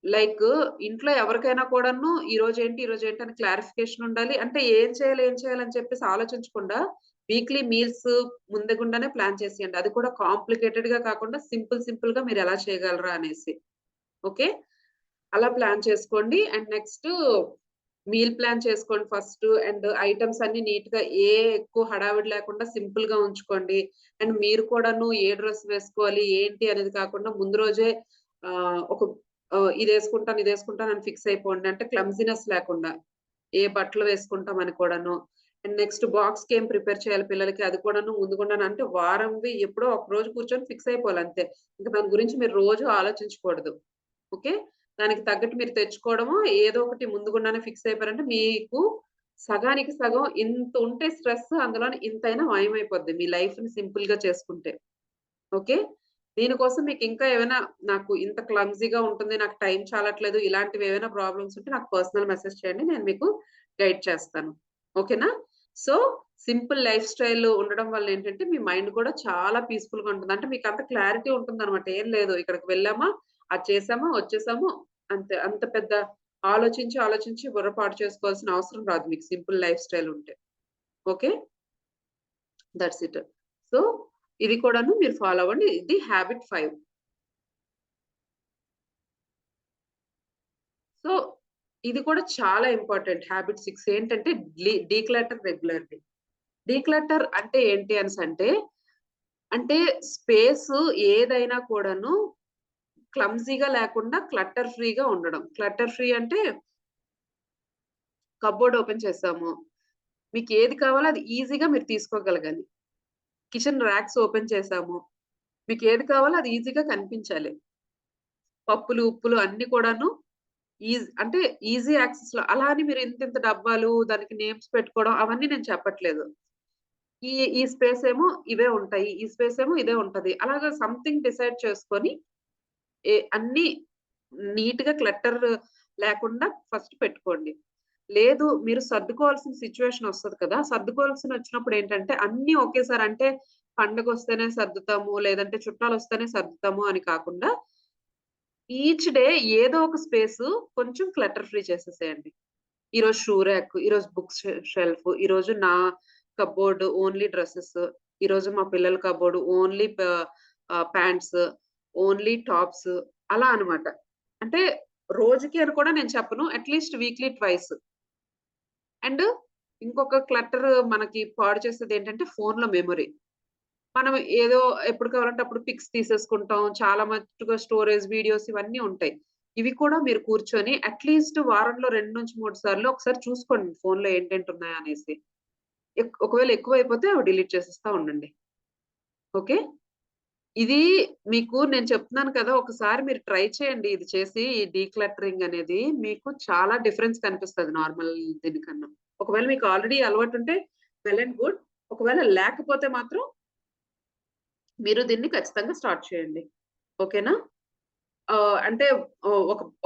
లైక్ ఇంట్లో ఎవరికైనా కూడాను ఈరోజేంటి అని క్లారిఫికేషన్ ఉండాలి. అంటే ఏం చేయాలి అని చెప్పేసి ఆలోచించకుండా వీక్లీ మీల్స్ ముందు గుండానే ప్లాన్ చేసేయండి. అది కూడా కాంప్లికేటెడ్‌గా కాకుండా సింపుల్‌గా మీరెలా చేయగలరా అనేసి. ఓకే. అలా ప్లాన్ చేసుకోండి. అండ్ నెక్స్టు మీల్ ప్లాన్ చేసుకోండి ఫస్టు. అండ్ ఐటెమ్స్ అన్నీ నీట్‌గా ఎక్కువ హడావిడి లేకుండా సింపుల్‌గా ఉంచుకోండి. అండ్ మీరు కూడాను ఏ డ్రెస్ వేసుకోవాలి, ఏంటి అనేది కాకుండా ముందు రోజే ఒక ఇదేసుకుంటాను అని ఫిక్స్ అయిపోండి. అంటే క్లమ్జీనెస్ లేకుండా. ఏ బట్టలు వేసుకుంటామని కూడాను. అండ్ నెక్స్ట్ బాక్స్‌కి ఏం ప్రిపేర్ చేయాలి పిల్లలకి అది కూడాను ముందుగుండానే అంటే వారంవి ఎప్పుడో ఒక రోజు కూర్చొని ఫిక్స్ అయిపోవాలంతే. ఇంక దాని గురించి మీరు రోజు ఆలోచించకూడదు. ఓకే. దానికి తగ్గట్టు మీరు తెచ్చుకోవడము, ఏదో ఒకటి ముందుగుండానే ఫిక్స్ అయిపోయారంటే మీకు సగానికి సగం ఇంతుంటే స్ట్రెస్ అందులోని ఇంతైనా మాయమైపోద్ది. మీ లైఫ్‌ని సింపుల్‌గా చేసుకుంటే. ఓకే. దీనికోసం మీకింకా ఏమైనా నాకు ఇంత క్లమ్జీగా ఉంటుంది. నాకు టైం చాలట్లేదు. ఇలాంటివేవైనా ప్రాబ్లమ్స్ ఉంటే నాకు పర్సనల్ మెసేజ్ చేయండి. నేను మీకు గైడ్ చేస్తాను. ఓకేనా? సో, సింపుల్ లైఫ్ స్టైల్ ఉండడం వల్ల ఏంటంటే, మీ మైండ్ కూడా చాలా పీస్‌ఫుల్‌గా ఉంటుంది. అంటే మీకంత క్లారిటీ ఉంటుందనమాట. ఏం లేదు ఇక్కడికి వెళ్ళామా, అది చేసామా, వచ్చేసాము అంతే. అంత పెద్ద ఆలోచించి బుర్ర పాడు చేసుకోవాల్సిన అవసరం రాదు మీకు సింపుల్ లైఫ్ స్టైల్ ఉంటే. ఓకే. That's it. సో, ఇది కూడాను మీరు ఫాలో అవ్వండి. ఇది హాబిట్ 5. సో, ఇది కూడా చాలా ఇంపార్టెంట్. హాబిట్ 6 ఏంటంటే డీక్లటర్ రెగ్యులర్‌లీ. డీక్లటర్ అంటే ఏంటి అనేసంటే, అంటే స్పేసు ఏదైనా కూడాను క్లమ్జీగా లేకుండా క్లటర్ ఫ్రీగా ఉండడం. క్లటర్ ఫ్రీ అంటే కప్‌బోర్డ్ ఓపెన్ చేసాము. మీకేది కావాలో అది ఈజీగా మీరు తీసుకోగలగాలి. కిచెన్ ర్యాక్స్ ఓపెన్ చేసాము. మీకేది కావాలో అది ఈజీగా కనిపించాలి. పప్పులు, ఉప్పులు అన్నీ కూడాను అంటే ఈజీ యాక్సెస్‌లో అలా అని మీరు ఇంతింత డబ్బాలు, దానికి నేమ్స్ పెట్టుకోవడం అవన్నీ నేను చెప్పట్లేదు. ఈ ఈ స్పేస్ ఏమో ఇవే ఉంటాయి. ఈ స్పేస్ ఏమో ఇదే ఉంటది. అలాగా సంథింగ్ డిసైడ్ చేసుకొని అన్నీ నీట్‌గా క్లటర్ లేకుండా ఫస్ట్ పెట్టుకోండి. లేదు మీరు సర్దుకోవాల్సిన సిట్యుయేషన్ ఒస్తది కదా! సర్దుకోవాల్సినొచ్చినప్పుడు ఏంటంటే అన్నీ ఒకేసారి అంటే పండగొస్తేనే సర్దుతాము, లేదంటే చుట్టాలొస్తేనే సర్దుతాము అని కాకుండా ఈచ్ డే ఏదో ఒక స్పేసు కొంచెం క్లటర్ ఫ్రీ చేసేసేయండి. ఈరోజు షూ ర్యాక్, ఈరోజు బుక్స్ షెల్ఫ్, ఈరోజు నా కప్‌బోర్డ్ ఓన్లీ డ్రెసెస్, ఈరోజు మా పిల్లల cupboard only pants, only tops అలా అన్నమాట. అంటే రోజుకి అని కూడా నేను చెప్పను. At least weekly twice. అండ్ ఇంకొక క్లటర్ మనకి పాడు చేసేదేంటంటే ఫోన్‌లో మెమరీ. మనం ఏదో ఎప్పుడు కావాలంటే అప్పుడు పిక్స్ తీసేసుకుంటాం. చాలా మట్టుగా స్టోరేజ్, వీడియోస్ ఇవన్నీ ఉంటాయి. ఇవి కూడా మీరు కూర్చొని అట్‌లీస్ట్ వారంలో 2-3 సార్లు ఒకసారి చూసుకోండి ఫోన్‌లో ఏంటేంటున్నాయనేసి. ఒకవేళ ఎక్కువైపోతే అవి డిలీట్ చేసేస్తా ఉండండి. ఓకే. ఇది మీకు నేను చెప్తున్నాను కదా! ఒకసారి మీరు ట్రై చేయండి ఇది చేసి ఈ డీక్లటరింగ్ అనేది. మీకు చాలా డిఫరెన్స్ కనిపిస్తది నార్మల్ దీనికన్నా. ఒకవేళ మీకు ఆల్రెడీ అలవాటుంటే వెల్ అండ్ గుడ్. ఒకవేళ లేకపోతే మాత్రం మీరు దీన్ని ఖచ్చితంగా స్టార్ట్ చేయండి. ఓకేనా? అంటే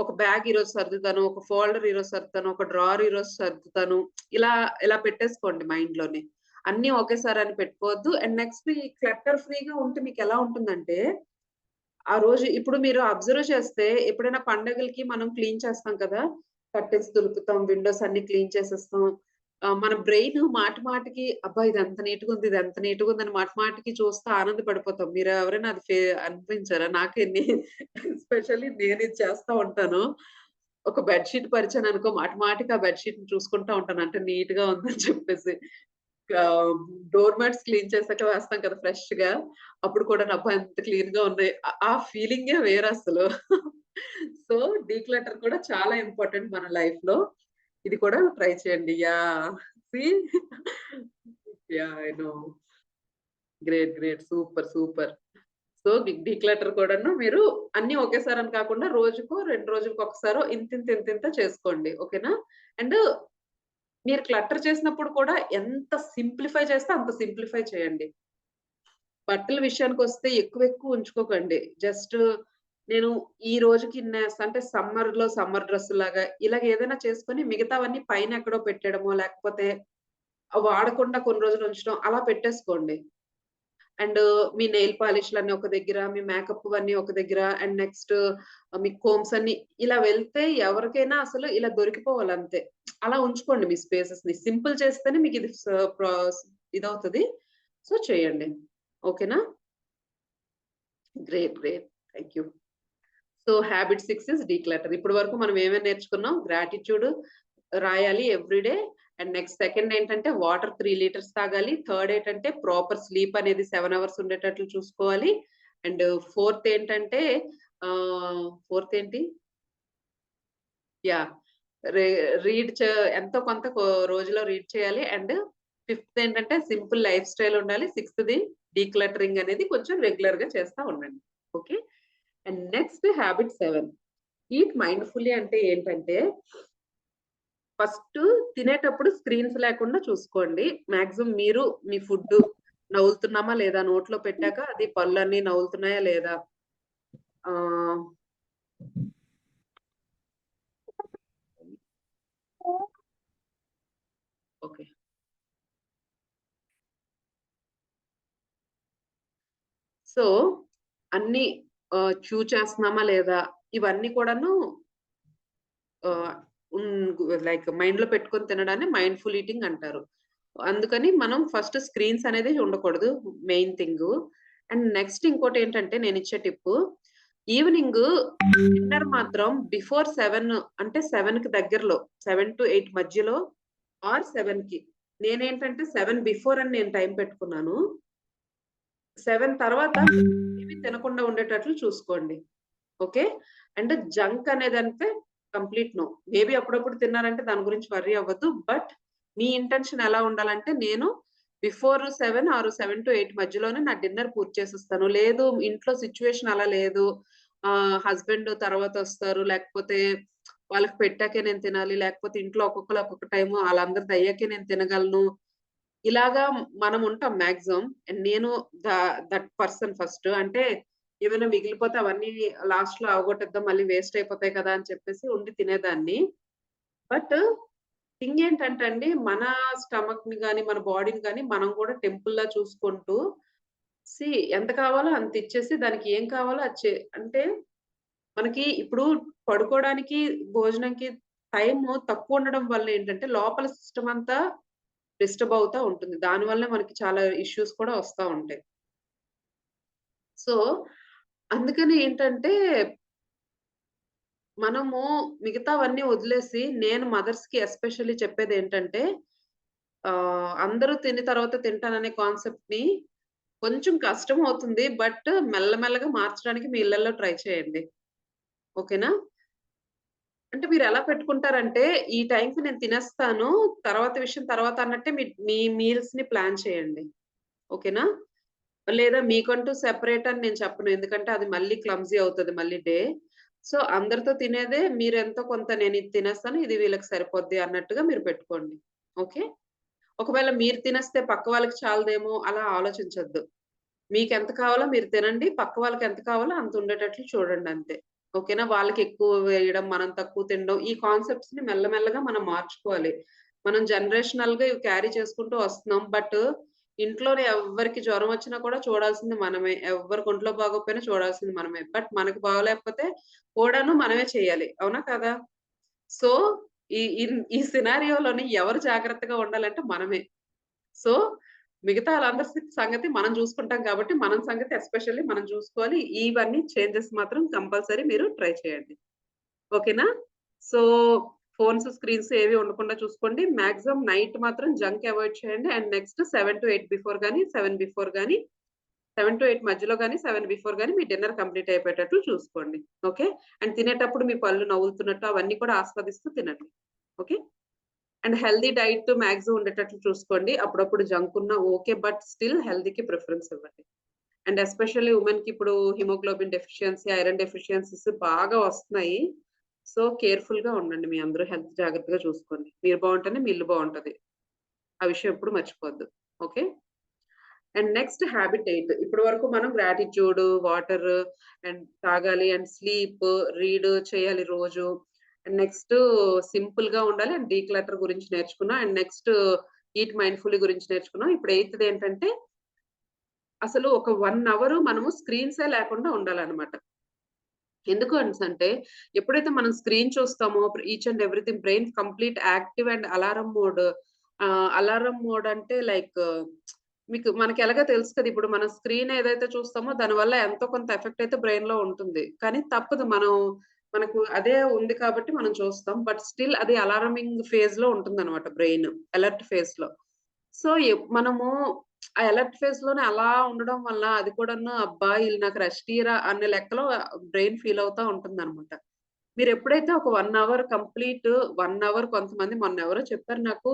ఒక బ్యాగ్ ఈరోజు సర్దుతాను. ఒక ఫోల్డర్ ఈరోజు సర్దుతాను. ఒక డ్రావర్ ఈరోజు సర్దుతాను. ఇలా ఇలా పెట్టేసుకోండి మైండ్‌లోనే. అన్నీ ఒకేసారి అని పెట్టుకోవద్దు. అండ్ నెక్స్ట్ ఈ క్లటర్ ఫ్రీగా ఉంటే మీకెలా ఉంటుందంటే, ఆ రోజు ఇప్పుడు మీరు అబ్జర్వ్ చేస్తే ఎప్పుడైనా పండగలకి మనం క్లీన్ చేస్తాం కదా! కర్టెన్స్ దులుపుతాం. విండోస్ అన్నీ క్లీన్ చేసేస్తాం. మన బ్రెయిన్ మాటి మాటికి అబ్బా! ఇదెంత నీట్‌గుంది, ఇదెంత నీట్‌గుందని మాటి మాటికి చూస్తా ఆనందపడిపోతాం. మీరు ఎవరైనా అది అనిపించారా? నాకే ఎస్పెషల్లీ నేనిది చేస్తా ఉంటాను. ఒక బెడ్ షీట్ పరిచాననుకో మాటి మాటికి ఆ బెడ్ షీట్‌ని చూసుకుంటా ఉంటాను. అంటే నీట్‌గా ఉందని చెప్పేసి. డోర్ మ్యాట్స్ క్లీన్ చేసాక వేస్తాం కదా ఫ్రెష్‌గా. అప్పుడు కూడా అబ్బా! ఎంత క్లీన్‌గా ఉన్నాయి. ఆ ఫీలింగే వేరసలు. సో, డీక్లటర్ కూడా చాలా ఇంపార్టెంట్ మన లైఫ్‌లో. ఇది కూడా ట్రై చేయండి. Yeah! See yeah! I know. Great. Great. Super. Super. So, declutter కూడాను మీరు అన్నీ ఒకేసారని కాకుండా రోజుకో, 2 రోజులకి ఒకసారో ఇంతింత చేసుకోండి. ఓకేనా? అండ్ మీరు క్లటర్ చేసినప్పుడు కూడా ఎంత సింప్లిఫై చేస్తే అంత సింప్లిఫై చేయండి. బట్టల విషయానికొస్తే ఎక్కువ ఉంచుకోకండి. జస్ట్ నేను ఈ రోజుకి ఇన్నేస్తా అంటే సమ్మర్‌లో సమ్మర్ డ్రెస్సులాగా ఇలాగ ఏదైనా చేసుకొని మిగతావన్నీ పైన ఎక్కడో పెట్టేయడమో, లేకపోతే వాడకుండా కొన్ని రోజులు ఉంచడం అలా పెట్టేసుకోండి. అండ్ మీ నెయిల్ పాలిష్‌లన్నీ ఒక దగ్గర, మీ మేకప్‌వన్నీ ఒక దగ్గర అండ్ నెక్స్ట్ మీ కోమ్స్ అన్నీ ఇలా వెళ్తే ఎవరికైనా అసలు ఇలా దొరికిపోవాలంతే. అలా ఉంచుకోండి మీ స్పేసెస్‌ని. సింపుల్ చేస్తేనే మీకిది ఇదవుతది. సో, చేయండి. ఓకేనా? Great. Great. Thank you. So, habit 6 is declutter. ఇప్పటి వరకు మనం ఏమేమి నేర్చుకున్నాం? గ్రాటిట్యూడ్ రాయాలి every day. And next second ఏంటంటే వాటర్ 3 లీటర్స్ తాగాలి. థర్డ్ ఏంటంటే ప్రాపర్ స్లీప్ అనేది 7 అవర్స్ ఉండేటట్లు చూసుకోవాలి. అండ్ ఫోర్త్ ఏంటంటే ఫోర్త్ ఏంటి? యాహ్! రే రీడ్ చ ఎంతో కొంత రోజులో రీడ్ చేయాలి. అండ్ ఫిఫ్త్ ఏంటంటే సింపుల్ లైఫ్ స్టైల్ ఉండాలి. సిక్స్త్‌ది డీక్లటరింగ్ అనేది కొంచెం రెగ్యులర్‌గా చేస్తా ఉండండి. Okay. And next habit 7 eat mindfully అంటే ఏంటంటే ఫస్టు తినేటప్పుడు స్క్రీన్స్ లేకుండా చూసుకోండి. మాక్సిమం మీరు మీ ఫుడ్డు నములుతున్నామా లేదా? నోట్లో పెట్టాక అది పళ్ళన్నీ నములుతున్నాయా లేదా? ఆహ్, ఓకే. సో, అన్నీ చూ చేస్తున్నామా లేదా? ఇవన్నీ కూడాను ఆహ్, లైక్ మైండ్‌లో పెట్టుకొని తినడాన్ని మైండ్‌ఫుల్ ఈటింగ్ అంటారు. అందుకని మనం ఫస్ట్ స్క్రీన్స్ అనేది ఉండకూడదు మెయిన్ థింగు. అండ్ నెక్స్ట్ ఇంకోటేంటంటే నేనిచ్చే టిప్పు, ఈవెనింగు డిన్నర్ మాత్రం బిఫోర్ 7 అంటే 7కి దగ్గరలో 7-8 మధ్యలో ఆర్ 7కి. నేనేంటంటే 7 బిఫోర్ అని నేను టైం పెట్టుకున్నాను. 7 తర్వాత ఏమి తినకుండా ఉండేటట్లు చూసుకోండి. ఓకే. అండ్ జంక్ అనేదంటే కంప్లీట్ నో. మేబీ అప్పుడప్పుడు తిన్నారంటే దాని గురించి వర్రీ అవ్వద్దు. బట్ మీ ఇంటెన్షన్ ఎలా ఉండాలంటే నేను బిఫోర్ 7 ఆర్ 7-8 మధ్యలోనే నా డిన్నర్ పూర్తి చేసేస్తాను. లేదు ఇంట్లో సిట్యుయేషన్ అలా లేదు. హస్బెండ్ తర్వాతొస్తారు. లేకపోతే వాళ్ళకి పెట్టాకే నేను తినాలి. లేకపోతే ఇంట్లో ఒక్కొక్కళ్ళు ఒక్కొక్క టైము ఆళ్ళందరిది అయ్యాకే నేను తినగలను. ఇలాగా మనం ఉంటాం మాక్సిమం. అండ్ నేను ద దట్ పర్సన్ ఫస్ట్. అంటే ఏమైనా మిగిలిపోతే అవన్నీ లాస్ట్‌లో అవగొట్టేద్దాం మళ్ళీ వేస్ట్ అయిపోతాయి కదా! అని చెప్పేసి ఉండి తినేదాన్ని. బట్ థింగ్ ఏంటంటే అండి, మన స్టమక్‌ని గాని, మన బాడీని గాని మనం కూడా టెంపుల్‌లా చూసుకుంటూ సీ ఎంత కావాలో అంత ఇచ్చేసి దానికి ఏం కావాలో అది అంటే మనకి ఇప్పుడు పడుకోవడానికి, భోజనంకి టైము తక్కువుండడం వల్ల ఏంటంటే లోపల సిస్టమ్ అంతా డిస్టర్బ్ అవుతా ఉంటుంది. దానివల్లే మనకి చాలా ఇష్యూస్ కూడా వస్తా ఉంటాయి. సో, అందుకని ఏంటంటే, మనము మిగతావన్నీ వదిలేసి నేను మదర్స్‌కి ఎస్పెషల్లీ చెప్పేదేంటంటే, అందరూ తిని తర్వాత తింటాననే కాన్సెప్ట్‌ని కొంచెం కష్టమవుతుంది. బట్ మెల్లమెల్లగా మార్చడానికి మీ ఇళ్లల్లో ట్రై చేయండి. ఓకేనా? అంటే మీరెలా పెట్టుకుంటారంటే, ఈ టైంకి నేను తినేస్తాను. తర్వాత విషయం తర్వాత అన్నట్టే మీ మీ మీల్స్‌ని ప్లాన్ చేయండి. ఓకేనా? లేదా మీకంటూ సెపరేట్ అని నేను చెప్పను. ఎందుకంటే అది మళ్ళీ క్లమ్జీ అవుతది మళ్ళీ డే. సో, అందరితో తినేదే మీరెంతో కొంత నేనిది తినేస్తాను. ఇది వీళ్ళకి సరిపోద్ది అన్నట్టుగా మీరు పెట్టుకోండి. ఓకే. ఒకవేళ మీరు తినేస్తే పక్క వాళ్ళకి చాలదేమో అలా ఆలోచించొద్దు. మీకెంత కావాలో మీరు తినండి. పక్క వాళ్ళకి ఎంత కావాలో అంత ఉండేటట్లు చూడండంతే. ఓకేనా? వాళ్ళకెక్కువ వేయడం, మనం తక్కువ తినడం ఈ కాన్సెప్ట్స్‌ని మెల్లమెల్లగా మనం మార్చుకోవాలి. మనం జనరేషనల్‌గా ఇవి క్యారీ చేసుకుంటూ వస్తున్నాం. బట్ ఇంట్లోనే ఎవ్వరికి జ్వరం వచ్చినా కూడా చూడాల్సింది మనమే. ఎవ్వరికి ఒంట్లో బాగోకపోయినా చూడాల్సింది మనమే. బట్ మనకు బాగోలేకపోతే కూడాను మనమే చేయాలి. అవునా? కాదా? సో, ఈ సినారియోలోని ఎవరు జాగ్రత్తగా ఉండాలంటే మనమే. సో, మిగతా ఆళ్ళందరి సంగతి మనం జూసుకుంటాం కాబట్టి, మనం సంగతి ఎస్పెషల్లీ మనం జూసుకోవాలి. ఇవన్నీ చేంజెస్ మాత్రం కంపల్సరీ మీరు ట్రై చేయండి. ఓకేనా? సో, ఫోన్స్, స్క్రీన్స్ ఏవి ఉండకుండా చూసుకోండి. మాక్సిమం నైట్ మాత్రం జంక్ అవాయిడ్ చేయండి. అండ్ నెక్స్ట్ 7-8 బిఫోర్ గాని, 7 బిఫోర్ గాని, 7-8 మధ్యలో గాని, 7 బిఫోర్ గాని మీ డిన్నర్ కంప్లీట్ అయిపోయేటట్లు చూసుకోండి. ఓకే. అండ్ తినేటప్పుడు మీ పళ్ళు నవ్వులుతున్నట్టు అవన్నీ కూడా ఆస్వాదిస్తూ తినండి. Okay. And healthy diet maximum ఉండేటట్లు చూసుకోండి. అప్పుడప్పుడు జంక్ ఉన్నా ఓకే. బట్ స్టిల్ హెల్తీకి ప్రిఫరెన్స్ ఇవ్వండి. అండ్ ఎస్పెషల్లీ వుమెన్‌కి ఇప్పుడు హిమోగ్లోబిన్ డెఫిషియన్సీ, ఐరన్ డెఫిషియన్సీస్ బాగా వస్తున్నాయి. సో, కేర్‌ఫుల్‌గా ఉండండి. మీ అందరూ హెల్త్ జాగ్రత్తగా చూసుకోండి. మీరు బావుంటేనే మీ ఇల్లు బావుంటది. ఆ విషయం ఎప్పుడు మర్చిపోవద్దు. ఓకే. And next habit 8. ఇప్పటి వరకు మనం గ్రాటిట్యూడ్, వాటర్ అండ్ తాగాలి అండ్ స్లీప్, రీడ్ చేయాలి రోజు. అండ్ నెక్స్ట్ సింపుల్‌గా ఉండాలి అండ్ డీక్లటర్ గురించి నేర్చుకున్నాం. అండ్ నెక్స్ట్ ఈట్ మైండ్‌ఫుల్లీ గురించి నేర్చుకున్నాం. ఇప్పుడు 8ది ఏంటంటే అసలు ఒక 1 అవర్ మనము స్క్రీన్సే లేకుండా ఉండాలన్నమాట. ఎందుకు అనేసంటే ఎప్పుడైతే మనం స్క్రీన్ చూస్తామో each and everything brain complete active and alarm mode అంటే లైక్ మీకు మనకి ఎలాగో తెలుసు కదా! ఇప్పుడు మనం స్క్రీన్ ఏదైతే చూస్తామో దానివల్ల ఎంతో కొంత ఎఫెక్ట్ అయితే బ్రెయిన్‌లో ఉంటుంది. కానీ తప్పదు మనకు అదే ఉంది కాబట్టి మనం చూస్తాం. బట్ స్టిల్ అది అలారమింగ్ ఫేజ్‌లో ఉంటుందన్నమాట బ్రెయిన్. అలర్ట్ ఫేజ్‌లో. సో, మనము ఆ అలర్ట్ ఫేజ్‌లోనే అలా ఉండడం వల్ల అది కూడాను అబ్బా! ఈళ్ళు నాకు రెస్ట్ ఇయ్యరా అనే లెక్కలో బ్రెయిన్ ఫీల్ అవుతా ఉంటుందనమాట. మీరెప్పుడైతే ఒక 1 అవర్ కంప్లీట్ 1 అవర్ కొంతమంది మొన్నెవరో చెప్పారు నాకు.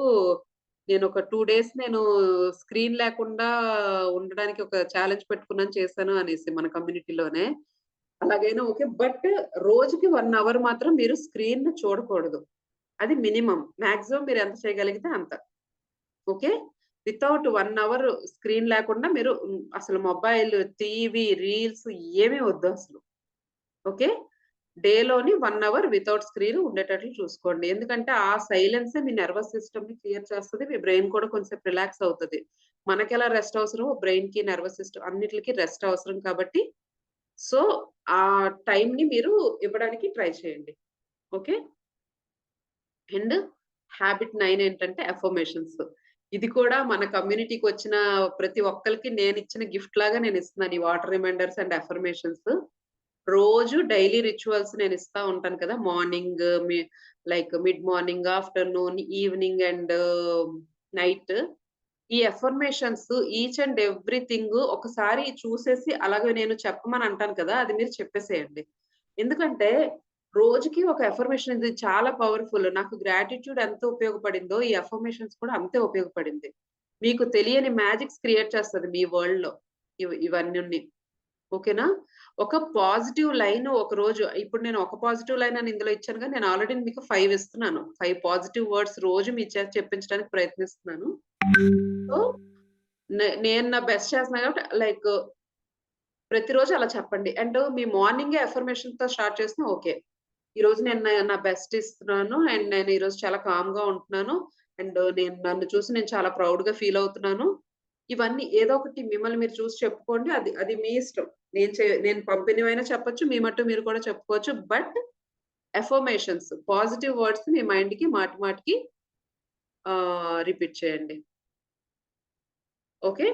నేనొక 2 డేస్ స్క్రీన్ లేకుండా ఉండడానికి ఒక ఛాలెంజ్ పెట్టుకున్నాను చేశాను అనేసి మన కమ్యూనిటీలోనే. అలాగైనా ఓకే. బట్ రోజుకి 1 అవర్ మాత్రం మీరు స్క్రీన్‌ని చూడకూడదు. అది మినిమమ్. మాక్సిమం మీరెంత చేయగలిగితే అంత. ఓకే. వితౌట్ 1 అవర్ స్క్రీన్ లేకుండా మీరు అసలు మొబైల్, టీవీ, రీల్స్ ఏమి వద్దు అసలు. ఓకే. డేలోని 1 అవర్ వితౌట్ స్క్రీన్ ఉండేటట్లు చూసుకోండి. ఎందుకంటే ఆ సైలెన్సే మీ నర్వస్ సిస్టమ్‌ని క్లియర్ చేస్తది. మీ బ్రెయిన్ కూడా కొంచెం రిలాక్స్ అవుతది. మనకెలా రెస్ట్ అవసరమో బ్రెయిన్‌కి, నర్వస్ సిస్టమ్ అన్నిట్లికి రెస్ట్ అవసరం కాబట్టి సో, ఆ టైమ్‌ని మీరు ఇవ్వడానికి ట్రై చేయండి. ఓకే. అండ్ హాబిట్ 9 ఏంటంటే అఫర్మేషన్స్. ఇది కూడా మన కమ్యూనిటీకొచ్చిన ప్రతి ఒక్కళ్ళకి నేనిచ్చిన గిఫ్ట్ లాగా నేనిస్తున్నాను. ఈ వాటర్ రిమైండర్స్ అండ్ అఫర్మేషన్స్. రోజు డైలీ రిచువల్స్ నేనిస్తా ఉంటాను కదా! Morning like mid morning, afternoon, evening and night. ఈ అఫర్మేషన్స్ ఈచ్ అండ్ ఎవ్రీథింగ్ ఒకసారి చూసేసి అలాగే నేను చెప్పమని అంటాను కదా! అది మీరు చెప్పేసేయండి. ఎందుకంటే రోజుకి ఒక అఫర్మేషన్ ఇది చాలా పవర్‌ఫుల్. నాకు గ్రాటిట్యూడ్ ఎంత ఉపయోగపడిందో ఈ అఫర్మేషన్స్ కూడా అంతే ఉపయోగపడింది. మీకు తెలియని మ్యాజిక్స్ క్రియేట్ చేస్తది మీ వరల్డ్‌లో ఇవన్నుని. ఓకేనా? ఒక పాజిటివ్ లైన్ ఒకరోజు ఇప్పుడు నేను ఒక పాజిటివ్ లైన్ అని ఇందులో ఇచ్చాను గానీ నేను ఆల్రెడీ మీకు 5 ఇస్తున్నాను. 5 పాజిటివ్ వర్డ్స్ రోజు మీ చేత చెప్పించడానికి ప్రయత్నిస్తున్నాను. సో, నేను నా బెస్ట్ చేస్తున్నా కాబట్టి లైక్ ప్రతిరోజు అలా చెప్పండి. అండ్ మీ మార్నింగే అఫర్మేషన్‌తో స్టార్ట్ చేసినా ఓకే. ఈరోజు నేను నా బెస్ట్ ఇస్తున్నాను. అండ్ నేను ఈరోజు చాలా కామ్‌గా ఉంటున్నాను. అండ్ నన్ను చూసి నేను చాలా ప్రౌడ్‌గా ఫీల్ అవుతున్నాను. ఇవన్నీ ఏదో ఒకటి మిమ్మల్ని మీరు చూసి చెప్పుకోండి. అది అది మీ ఇష్టం. నేను పంపినవైనా చెప్పొచ్చు. మీ మట్టు మీరు కూడా చెప్పుకోవచ్చు. బట్ అఫర్మేషన్స్ పాజిటివ్ వర్డ్స్ మీ మైండ్‌కి మాటి మాటికి రిపీట్ చేయండి. ఓకే.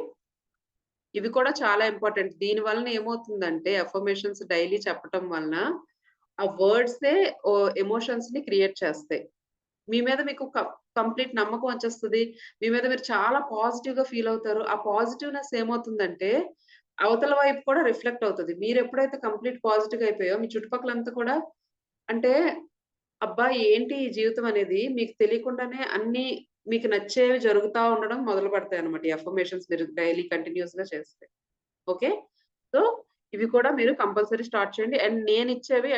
ఇవి కూడా చాలా ఇంపార్టెంట్. దీని వలన ఏమవుతుందంటే అఫర్మేషన్స్ డైలీ చెప్పటం వలన ఆ వర్డ్సే ఎమోషన్స్‌ని క్రియేట్ చేస్తాయి. మీ మీద మీకు కంప్లీట్ నమ్మకం వచ్చేస్తది. మీ మీద మీరు చాలా పాజిటివ్‌గా ఫీల్ అవుతారు. ఆ పాజిటివ్‌నెస్ ఏమవుతుందంటే అవతల వైపు కూడా రిఫ్లెక్ట్ అవుతది. మీరెప్పుడైతే కంప్లీట్ పాజిటివ్‌గా అయిపోయో మీ చుట్టుపక్కలంతా కూడా అంటే అబ్బా! ఏంటి ఈ జీవితం అనేది మీకు తెలియకుండానే అన్నీ మీకు నచ్చేవి జరుగుతా ఉండడం మొదలు పెడతాయన్నమాట. ఈ అఫర్మేషన్స్ మీరు డైలీ కంటిన్యూయస్‌గా చేస్తే. ఓకే. సో, ఇవి కూడా మీరు కంపల్సరీ స్టార్ట్ చేయండి. అండ్ నేనిచ్చేవి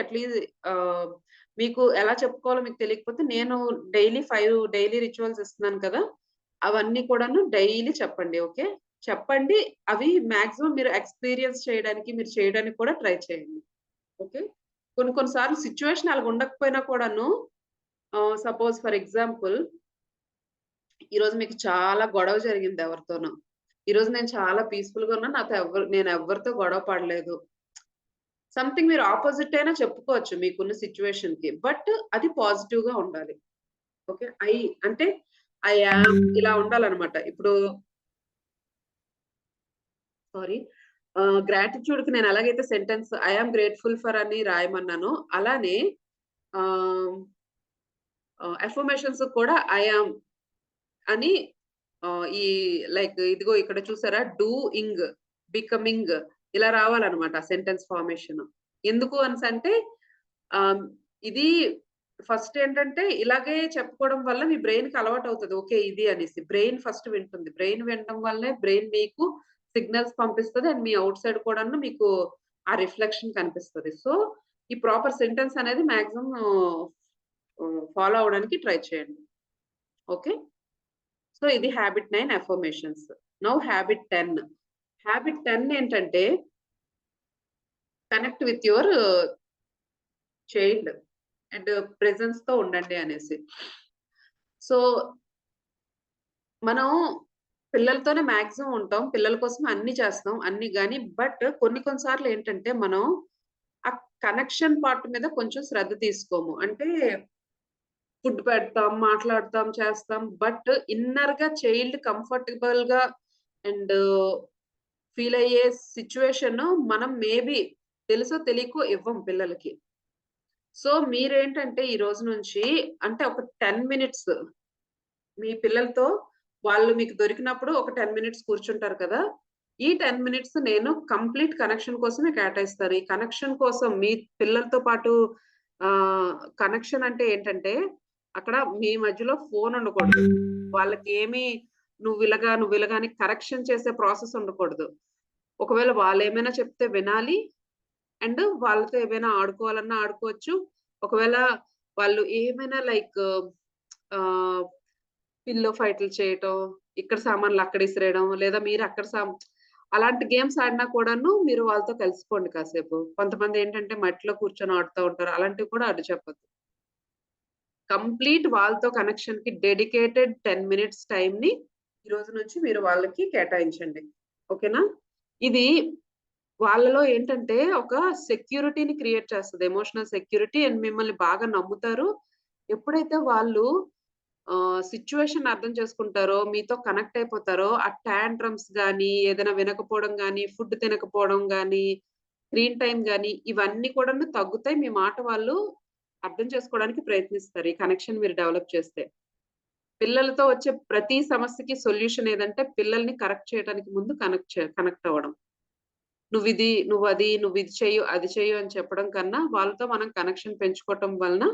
ఆహ్, మీకు ఎలా చెప్పుకోవాలో మీకు తెలియకపోతే నేను డైలీ 5 డైలీ రిచువల్స్ ఇస్తున్నాను కదా! అవన్నీ కూడాను డైలీ చెప్పండి. ఓకే. చెప్పండి. అవి మాక్సిమం మీరు ఎక్స్‌పీరియన్స్ చేయడానికి, మీరు చేయడానికి కూడా ట్రై చేయండి. ఓకే. కొన్ని కొన్ని సార్లు సిట్యుయేషన్ అలాగ ఉండకపోయినా కూడాను సపోజ్ ఫర్ ఎగ్జాంపుల్ ఈరోజు మీకు చాలా గొడవ జరిగింది ఎవరితోనో. ఈరోజు నేను చాలా పీస్‌ఫుల్‌గా ఉన్నాను. నేను ఎవ్వరితో గొడవ పడలేదు. సంథింగ్ మీరు అపోజిట్ అయినా చెప్పుకోవచ్చు మీకున్న సిట్యుయేషన్‌కి. బట్ అది పాజిటివ్‌గా ఉండాలి. ఓకే. అంటే ఐ యామ్ ఇలా ఉండాలనమాట. ఇప్పుడు సారీ. గ్రాటిట్యూడ్‌కి నేను ఎలాగైతే sentence I am grateful for అని రాయమన్నానో అలానే ఆహ్ అఫర్మేషన్స్ కూడా ఐ యామ్ అని ఈ లైక్ ఇదిగో ఇక్కడ చూసారా? డూయింగ్, బికమింగ్ ఇలా రావాలన్నమాట సెంటెన్స్ ఫార్మేషన్. ఎందుకు అనేసంటే ఇది ఫస్ట్ ఏంటంటే ఇలాగే చెప్పుకోవడం వల్ల మీ బ్రెయిన్‌కి అలవాటవుతది. ఓకే. ఇది అనేసి. బ్రెయిన్ ఫస్ట్ వింటుంది. బ్రెయిన్ వినడం వల్లే బ్రెయిన్ మీకు సిగ్నల్స్ పంపిస్తది. అండ్ మీ ఔట్ సైడ్ కూడాను మీకు ఆ రిఫ్లెక్షన్ కనిపిస్తది. సో, ఈ ప్రాపర్ సెంటెన్స్ అనేది మాక్సిమం ఫాలో అవ్వడానికి ట్రై చేయండి. ఓకే. సో, ఇది habit 9 affirmations. Now habit 10. Habit 10 ఏంటంటే connect with your child and ప్రెజెన్స్‌తో ఉండండి అనేసి. సో, మనం పిల్లలతోనే మాక్సిమం ఉంటాం. పిల్లల కోసం అన్నీ చేస్తాం. అన్నీ గాని బట్ కొన్ని కొన్ని సార్లు ఏంటంటే మనం ఆ కనెక్షన్ పార్ట్ మీద కొంచెం శ్రద్ధ తీసుకోము. అంటే ఫుడ్ పెడతాం, మాట్లాడతాం, చేస్తాం. బట్ ఇన్నర్‌గా చైల్డ్ కంఫర్టబుల్‌గా అండ్ ఫీల్ అయ్యే సిట్యుయేషన్ మనం మేబీ తెలుసో తెలియకో ఇవ్వం పిల్లలకి. సో, మీరేంటంటే ఈ రోజు నుంచి అంటే ఒక 10 మినిట్స్ మీ పిల్లలతో వాళ్ళు మీకు దొరికినప్పుడు ఒక 10 మినిట్స్ కూర్చుంటారు కదా! ఈ 10 మినిట్స్ నేను కంప్లీట్ కనెక్షన్ కోసమే కేటాయిస్తాను. ఈ కనెక్షన్ కోసం మీ పిల్లలతో పాటు కనెక్షన్ అంటే ఏంటంటే, అక్కడ మీ మధ్యలో ఫోన్ ఉండకూడదు. వాళ్ళకేమి నువ్విలగా అని కరెక్షన్ చేసే ప్రాసెస్ ఉండకూడదు. ఒకవేళ వాళ్ళేమైనా చెప్తే వినాలి. అండ్ వాళ్ళతో ఏమైనా ఆడుకోవాలన్నా ఆడుకోవచ్చు. ఒకవేళ వాళ్ళు ఏమైనా లైక్ ఆహ్, పిల్లో ఫైట్‌లు చేయటం, ఇక్కడ సామాన్లు అక్కడ ఇసిరేయడం, లేదా మీరు అక్కడ అలాంటి గేమ్స్ ఆడినా కూడాను మీరు వాళ్ళతో కలిసిపోండి కాసేపు. కొంతమందేంటంటే మట్టిలో కూర్చొని ఆడుతా ఉంటారు. అలాంటివి కూడా అడ్డు చెప్పొద్దు. కంప్లీట్ వాళ్ళతో కనెక్షన్‌కి డెడికేటెడ్ 10 మినిట్స్ టైమ్‌ని ఈ రోజు నుంచి మీరు వాళ్ళకి కేటాయించండి. ఓకేనా? ఇది వాళ్ళలో ఏంటంటే ఒక సెక్యూరిటీని క్రియేట్ చేస్తది. ఎమోషనల్ సెక్యూరిటీ అండ్ మిమ్మల్ని బాగా నమ్ముతారు. ఎప్పుడైతే వాళ్ళు సిట్యుయేషన్ అర్థం చేసుకుంటారో, మీతో కనెక్ట్ అయిపోతారో, ఆ టాంట్రమ్స్ గాని, ఏదైనా వినకపోవడం గాని, ఫుడ్ తినకపోవడం గాని, స్క్రీన్ టైమ్ గాని, ఇవన్నీ కూడాను తగ్గుతాయి. మీ మాట వాళ్ళు అర్థం చేసుకోవడానికి ప్రయత్నిస్తారు. ఈ కనెక్షన్ మీరు డెవలప్ చేస్తే. పిల్లలతో వచ్చే ప్రతి సమస్యకి సొల్యూషన్ ఏదంటే పిల్లల్ని కరెక్ట్ చేయడానికి ముందు కనెక్ట్ అవ్వడం. నువ్విది చెయ్యు, అది చెయ్యు అని చెప్పడం కన్నా, వాళ్ళతో మనం కనెక్షన్ పెంచుకోవటం వలన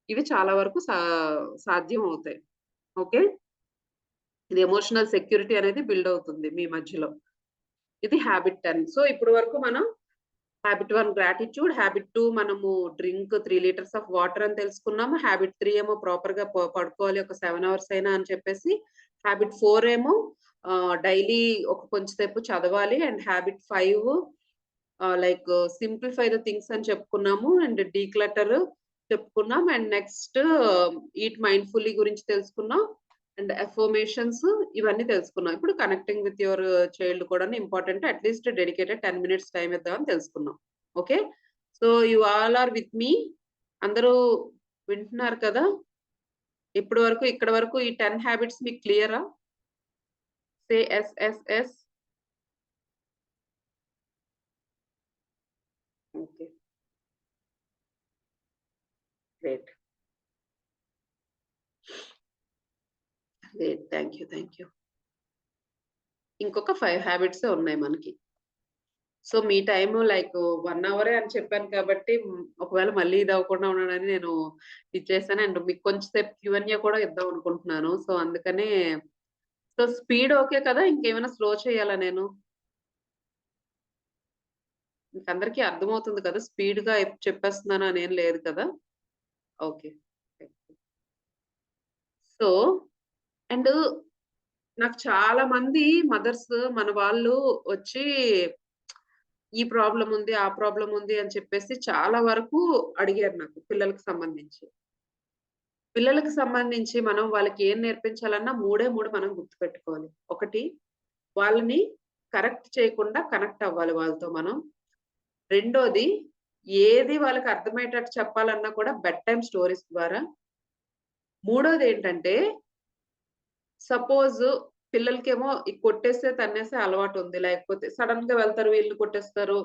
ఇవి చాలా వరకు సాధ్యం అవుతాయి. ఓకే. ఇది ఎమోషనల్ సెక్యూరిటీ అనేది బిల్డ్ అవుతుంది మీ మధ్యలో. ఇది హాబిట్ 10. సో, ఇప్పటి వరకు మనం హాబిట్ 1 గ్రాటిట్యూడ్, హాబిట్ 2 మనము డ్రింక్ 3 లీటర్స్ ఆఫ్ వాటర్ అని తెలుసుకున్నాము. హాబిట్ 3 ఏమో ప్రాపర్‌గా పడుకోవాలి ఒక 7 అవర్స్ అయినా అని చెప్పేసి. హాబిట్ 4 ఏమో డైలీ ఒక కొంచెం సేపు చదవాలి. And habit 5 like simplify the things అని చెప్పుకున్నాము. అండ్ డీక్లటర్ చెప్పుకున్నాం. అండ్ నెక్స్ట్ ఈట్ మైండ్‌ఫుల్లీ గురించి తెలుసుకున్నాం. అండ్ అఫర్మేషన్స్ ఇవన్నీ తెలుసుకున్నాం. ఇప్పుడు కనెక్టింగ్ విత్ యువర్ చైల్డ్ కూడాను important. At least dedicated 10 minutes time ఇద్దామని తెలుసుకున్నాం. Okay. So, you all are with me. అందరూ వింటున్నారు కదా! ఇప్పటి వరకు ఇక్కడి వరకు ఈ 10 హాబిట్స్ మీకు క్లియరా? Say yes, yes, yes. Okay. Great. Great. Thank you. Thank you. ఇంకొక 5 హాబిట్సే ఉన్నాయి మనకి. సో, మీ టైము లైక్ 1 అవరే అని చెప్పాను కాబట్టి ఒకవేళ మళ్ళీ ఇది అవ్వకుండా ఉండడని నేను ఇచ్చేసాను. అండ్ మీకు కొంచెం సేపు క్యూఎన్ఏ కూడా ఇద్దాం అనుకుంటున్నాను. సో, అందుకనే సో, స్పీడ్ ఓకే కదా! ఇంకేమైనా స్లో చేయాలా నేను? మీకందరికీ అర్థమవుతుంది కదా! స్పీడ్‌గా చెప్పేస్తున్నాను అనేం లేదు కదా! ఓకే. సో, అండ్ నాకు చాలా మంది మదర్స్ మన వాళ్ళు వచ్చి ఈ ప్రాబ్లమ్ ఉంది, ఆ ప్రాబ్లమ్ ఉంది అని చెప్పేసి చాలా వరకు అడిగారు నాకు పిల్లలకి సంబంధించి. పిల్లలకి సంబంధించి మనం వాళ్ళకి ఏం నేర్పించాలన్నా 3 మనం గుర్తుపెట్టుకోవాలి. ఒకటి వాళ్ళని కరెక్ట్ చేయకుండా కనెక్ట్ అవ్వాలి వాళ్ళతో మనం. రెండోది ఏది వాళ్ళకి అర్థమయ్యేటట్టు చెప్పాలన్నా కూడా బెడ్ టైమ్ స్టోరీస్ ద్వారా. మూడోదేంటంటే సపోజ్ పిల్లలకేమో ఈ కొట్టేసే, తన్నేసే అలవాటుంది. లేకపోతే సడెన్‌గా వెళ్తారు, వీళ్ళు కొట్టేస్తారు.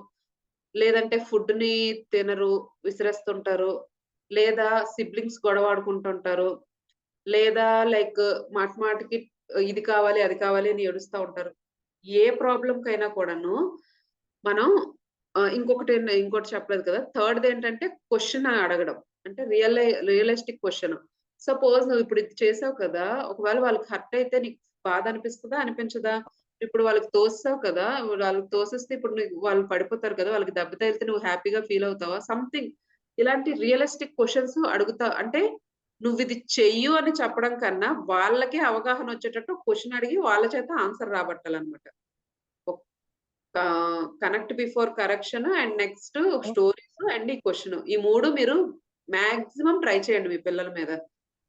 లేదంటే ఫుడ్‌ని తినరు, విసిరేస్తుంటారు. లేదా సిబ్లింగ్స్ గొడవాడుకుంటుంటారు. లేదా లైక్ మాటికి ఇది కావాలి, అది కావాలి అని ఏడుస్తా ఉంటారు. ఏ ప్రాబ్లమ్‌కైనా కూడాను మనం ఇంకోటి చెప్పలేదు కదా! థర్డ్‌దేంటంటే క్వెషన్ అడగడం. అంటే రియలిస్టిక్ క్వెషన్. సపోజ్ నువ్వు ఇప్పుడు ఇది చేసావు కదా! ఒకవేళ వాళ్ళకి హర్ట్ అయితే నీకు బాధ అనిపిస్తదా? అనిపించదా? ఇప్పుడు వాళ్ళకి తోసేసావు కదా! వాళ్ళకి తోసేస్తే ఇప్పుడు వాళ్ళు పడిపోతారు కదా! వాళ్ళకి దెబ్బ తగిలితే నువ్వు హ్యాపీగా ఫీల్ అవుతావా? సంథింగ్ ఇలాంటి రియలిస్టిక్ క్వెషన్స్ అడుగుతా అంటే నువ్విది చెయ్యు అని చెప్పడం కన్నా, వాళ్ళకే అవగాహన వచ్చేటట్టు క్వెషన్ అడిగి వాళ్ళ చేత ఆన్సర్ రాబట్టాలన్నమాట. ఒక్ connect before correction and next stories and ఈ క్వెషన్. ఈ 3 మీరు మాక్సిమం ట్రై చేయండి మీ పిల్లల మీద.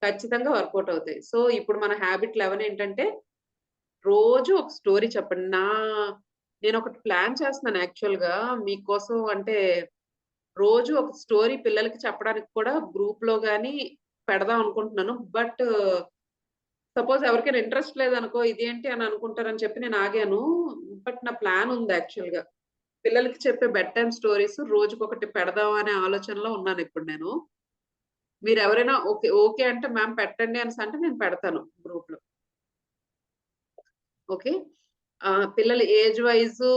ఖచ్చితంగా వర్కౌట్ అవుతాయి. సో, ఇప్పుడు మన హాబిట్ 11 ఏంటంటే, రోజు ఒక స్టోరీ చెప్పండి. నేనొకటి ప్లాన్ చేస్తున్నాను యాక్చువల్‌గా మీకోసం అంటే రోజు ఒక స్టోరీ పిల్లలకి చెప్పడానికి కూడా గ్రూప్‌లో గాని పెడదాం అనుకుంటున్నాను. బట్ సపోజ్ ఎవరికైనా ఇంట్రెస్ట్ లేదనుకో ఇదేంటి అని అనుకుంటారని చెప్పి నేను ఆగాను. బట్ నా ప్లాన్ ఉంది యాక్చువల్‌గా. పిల్లలకి చెప్పే బెడ్ టైమ్ స్టోరీస్ రోజుకొకటి పెడదాం అనే ఆలోచనలో ఉన్నానిప్పుడు నేను. మీరెవరైనా ఓకే అంటే మ్యామ్ పెట్టండి అనేసంటే నేను పెడతాను గ్రూప్‌లో. ఓకే. పిల్లల ఏజ్ వైసు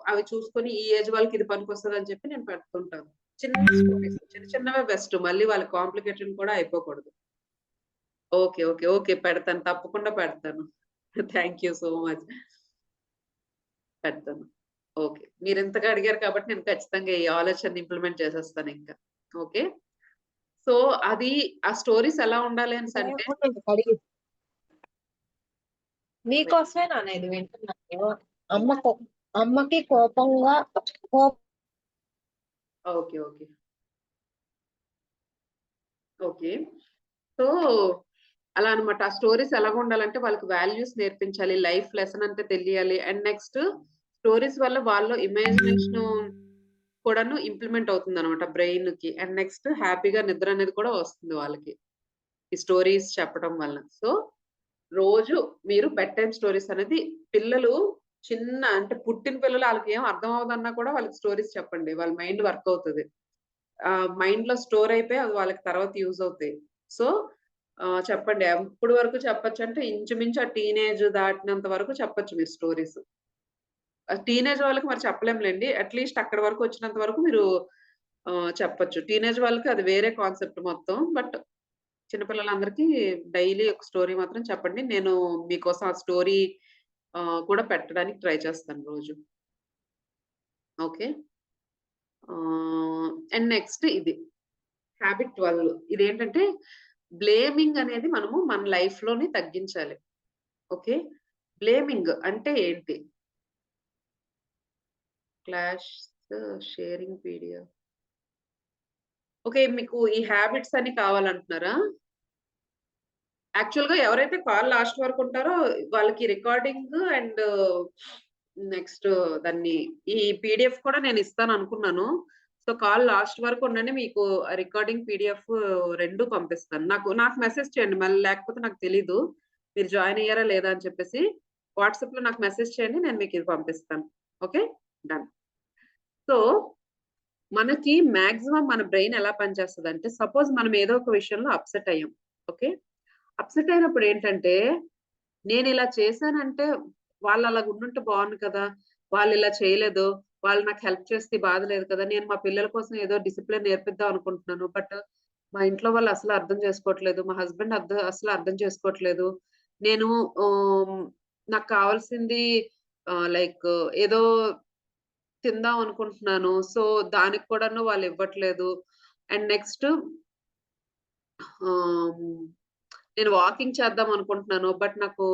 అవి చూసుకొని ఈ ఏజ్ వాళ్ళకి ఇది పనికొస్తదని చెప్పి నేను పెడుతుంటాను. చిన్న స్టోరీస్ చిన్న చిన్నవే బెస్ట్. మళ్ళీ వాళ్ళకి కాంప్లికేటెడ్ కూడా అయిపోకూడదు. ఓకే. పెడతాను. తప్పకుండా పెడతాను. Thank you so much. పెడతాను. ఓకే. మీరింతగా అడిగారు కాబట్టి నేను ఖచ్చితంగా ఈ ఆలోచనని ఇంప్లిమెంట్ చేసేస్తానింక. ఓకే. సో, అది ఆ స్టోరీస్ ఎలా ఉండాలి అనేసంటే ఉండండి కడిగి. మీకోసమేనా ఇది వింటున్నాను. అమ్మ కో అమ్మకి కోపంగా ఓకే. ఓకే. సో, అలా అన్నమాట. ఆ స్టోరీస్ ఎలాగుండాలంటే వాళ్ళకి వాల్యూస్ నేర్పించాలి. లైఫ్ లెసన్ అంటే తెలియాలి. అండ్ నెక్స్ట్ స్టోరీస్ వల్ల వాళ్ళలో ఇమాజినేషను కూడాను ఇంప్లిమెంట్ అవుతుందన్నమాట బ్రెయిన్‌కి. అండ్ నెక్స్ట్ హ్యాపీగా నిద్ర అనేది కూడా వస్తుంది వాళ్ళకి. ఈ స్టోరీస్ చెప్పడం వల్ల. సో, రోజు మీరు బెడ్ టైమ్ స్టోరీస్ అనేది పిల్లలు అంటే పుట్టిన పిల్లలు ఆళ్ళకేం అర్థం అవ్వదన్నా కూడా వాళ్ళకి స్టోరీస్ చెప్పండి. వాళ్ళ మైండ్ వర్క్ అవుతది. మైండ్‌లో స్టోర్ అయిపోయి అవి వాళ్ళకి తర్వాత యూజ్ అవుతాయి. సో, చెప్పండి. ఎప్పటి వరకు చెప్పొచ్చంటే ఇంచుమించు ఆ టీనేజ్ దాటినంత వరకు చెప్పొచ్చు మీరు స్టోరీస్. టీనేజ్ వాళ్ళకి మరి చెప్పలేంలెండి. అట్‌లీస్ట్ అక్కడి వరకు వచ్చినంత వరకు మీరు చెప్పొచ్చు. టీనేజ్ వాళ్ళకి అది వేరే కాన్సెప్ట్ మొత్తం. బట్ చిన్న పిల్లలందరికీ డైలీ ఒక స్టోరీ మాత్రం చెప్పండి. నేను మీకోసం ఆ స్టోరీ కూడా పెట్టడానికి ట్రై చేస్తాను రోజు. ఓకే. అండ్ నెక్స్ట్ ఇది. హాబిట్ 12 ఇదేంటంటే బ్లేమింగ్ అనేది మనము మన లైఫ్‌లోని తగ్గించాలి. ఓకే. బ్లేమింగ్ అంటే ఏంటి? Clash sharing PDF. ఓకే. మీకు ఈ హాబిట్స్ అన్ని కావాలంటున్నారా? యాక్చువల్‌గా ఎవరైతే కాల్ లాస్ట్ వరకు ఉంటారో వాళ్ళకి రికార్డింగ్ అండ్ నెక్స్ట్ దాన్ని ఈ పీడీఎఫ్ కూడా నేను ఇస్తాననుకున్నాను. సో, కాల్ లాస్ట్ వరకు ఉండండి. మీకు రికార్డింగ్, పీడీఎఫ్ 2 పంపిస్తాను. నాకు మెసేజ్ చేయండి. మళ్ళీ లేకపోతే నాకు తెలీదు. మీరు జాయిన్ అయ్యారా లేదా అని చెప్పేసి. వాట్సాప్‌లో నాకు మెసేజ్ చేయండి. నేను మీకిది పంపిస్తాను. ఓకే. డన్. సో, మనకి మాక్సిమం మన బ్రెయిన్ ఎలా పనిచేస్తదంటే సపోజ్ మనం ఏదో ఒక విషయంలో అప్‌సెట్ అయ్యాం. ఓకే. అప్‌సెట్ అయినప్పుడేంటంటే, నేనిలా చేశానంటే, వాళ్ళలాగా ఉండుంటే బావుండు కదా! వాళ్ళిలా చేయలేదు. వాళ్ళు నాకు హెల్ప్ చేస్తే ఈ బాధ లేదు కదా! నేను మా పిల్లల కోసం ఏదో డిసిప్లిన్ నేర్పిద్దాం అనుకుంటున్నాను. బట్ మా ఇంట్లో వాళ్ళు అసలు అర్థం చేసుకోవట్లేదు. మా హస్బెండ్ అసలు అర్థం చేసుకోవట్లేదు. నేను ఆహ్, నాకు కావాల్సింది లైక్ ఏదో తిందాం అనుకుంటున్నాను. సో, దానికి కూడాను వాళ్ళివ్వట్లేదు. అండ్ నెక్స్ట్ ఆహ్ నేను వాకింగ్ చేద్దాం అనుకుంటున్నాను. బట్ నాకు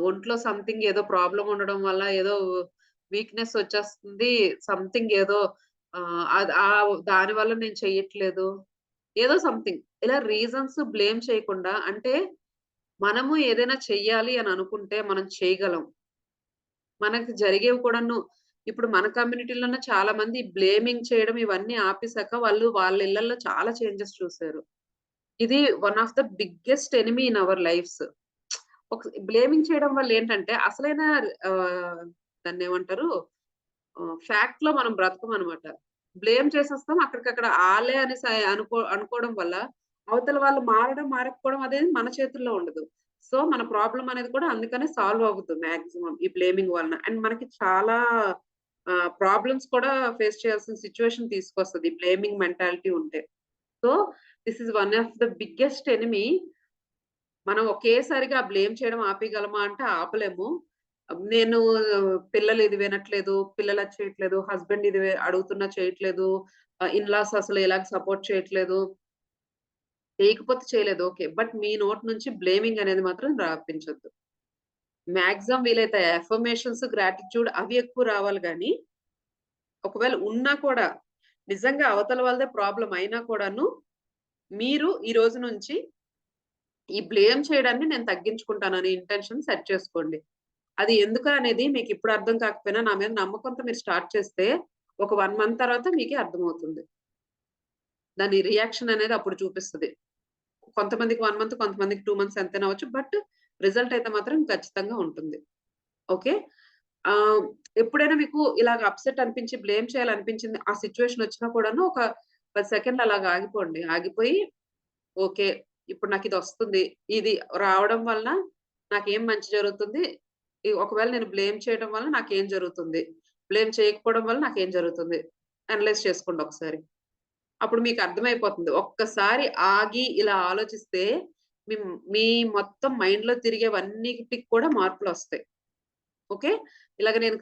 ఒంట్లో సంథింగ్ ఏదో ప్రాబ్లమ్ ఉండడం వల్ల ఏదో వీక్‌నెస్ వచ్చేస్తుంది. సంథింగ్ ఏదో దాని వల్ల నేను చెయ్యట్లేదు. ఏదో సంథింగ్ ఇలా రీజన్స్ బ్లేమ్ చేయకుండా అంటే మనము ఏదైనా చెయ్యాలి అని అనుకుంటే మనం చేయగలం. మనకి జరిగేవి కూడాను ఇప్పుడు మన కమ్యూనిటీలోనే చాలా మంది బ్లేమింగ్ చేయడం ఇవన్నీ ఆపేసాక వాళ్ళు వాళ్ళ ఇళ్లల్లో చాలా చేంజెస్ చూసారు. ఇది one of the biggest enemy in our lives. Blaming చేయడం వల్ల ఏంటంటే అసలైన ఆహ్, దాన్నేమంటారు ఫ్యాక్ట్‌లో మనం బ్రతకమనమాట. బ్లేమ్ చేసేస్తాం. అక్కడికక్కడ ఆళ్ళే అనేసి అనుకోవడం వల్ల అవతల వాళ్ళు మారడం, మారకపోవడం అనేది మన చేతుల్లో ఉండదు. సో, మన ప్రాబ్లమ్ అనేది కూడా అందుకనే సాల్వ్ అవ్వదు మాక్సిమం ఈ బ్లేమింగ్ వలన. అండ్ మనకి చాలా ప్రాబ్లమ్స్ కూడా ఫేస్ చేయాల్సిన సిట్యుయేషన్ తీసుకొస్తది. బ్లేమింగ్ మెంటాలిటీ ఉంటే. So, this is one of the biggest enemy. మనం ఒకేసారిగా బ్లేమ్ చేయడం ఆపేయగలమా అంటే ఆపలేము. నేను పిల్లలు ఇది వినట్లేదు, పిల్లలు అది చేయట్లేదు, హస్బెండ్ ఇది అడుగుతున్నా చేయట్లేదు, ఇన్‌లాస్ అసలు ఇలాగ సపోర్ట్ చేయట్లేదు. చేయకపోతే చేయలేదు ఓకే. బట్ మీ నోటి నుంచి బ్లేమింగ్ అనేది మాత్రం రాపించొద్దు. మాక్సిమం వీలైతే అఫర్మేషన్స్, గ్రాటిట్యూడ్ అవి ఎక్కువ రావాలి గానీ, ఒకవేళ ఉన్నా కూడా నిజంగా అవతల వాళ్ళదే ప్రాబ్లమ్ అయినా కూడాను, మీరు ఈ రోజు నుంచి ఈ బ్లేమ్ చేయడాన్ని నేను తగ్గించుకుంటాననే ఇంటెన్షన్ సెట్ చేసుకోండి. అది ఎందుకు అనేది మీకిప్పుడు అర్థం కాకపోయినా నా మీద నమ్మకంతో మీరు స్టార్ట్ చేస్తే ఒక 1 మంత్ తర్వాత మీకే అర్థమవుతుంది. దాని రియాక్షన్ అనేది అప్పుడు చూపిస్తది. కొంతమందికి 1 మంత్, కొంతమందికి 2 మంత్స్ ఎంతైనా అవ్వచ్చు. బట్ రిజల్ట్ అయితే మాత్రం ఖచ్చితంగా ఉంటుంది. ఓకే. ఆహ్, ఎప్పుడైనా మీకు ఇలాగ అప్‌సెట్ అనిపించి, బ్లేమ్ చేయాలనిపించింది. ఆ సిట్యుయేషన్ వచ్చినా కూడాను ఒక 10 సెకండ్లు అలాగ ఆగిపోండి. ఆగిపోయి ఓకే. ఇప్పుడు నాకిదొస్తుంది. ఇది రావడం వలన నాకేం మంచి జరుగుతుంది? ఒకవేళ నేను బ్లేమ్ చేయడం వల్ల నాకేం జరుగుతుంది? బ్లేమ్ చేయకపోవడం వల్ల నాకేం జరుగుతుంది? అనలైజ్ చేసుకోండి ఒకసారి. అప్పుడు మీకు అర్థమైపోతుంది. ఒక్కసారి ఆగి ఇలా ఆలోచిస్తే మీ మీ మొత్తం మైండ్‌లో తిరిగేవన్నిటికి కూడా మార్పులొస్తాయి. ఓకే. ఇలాగ నేను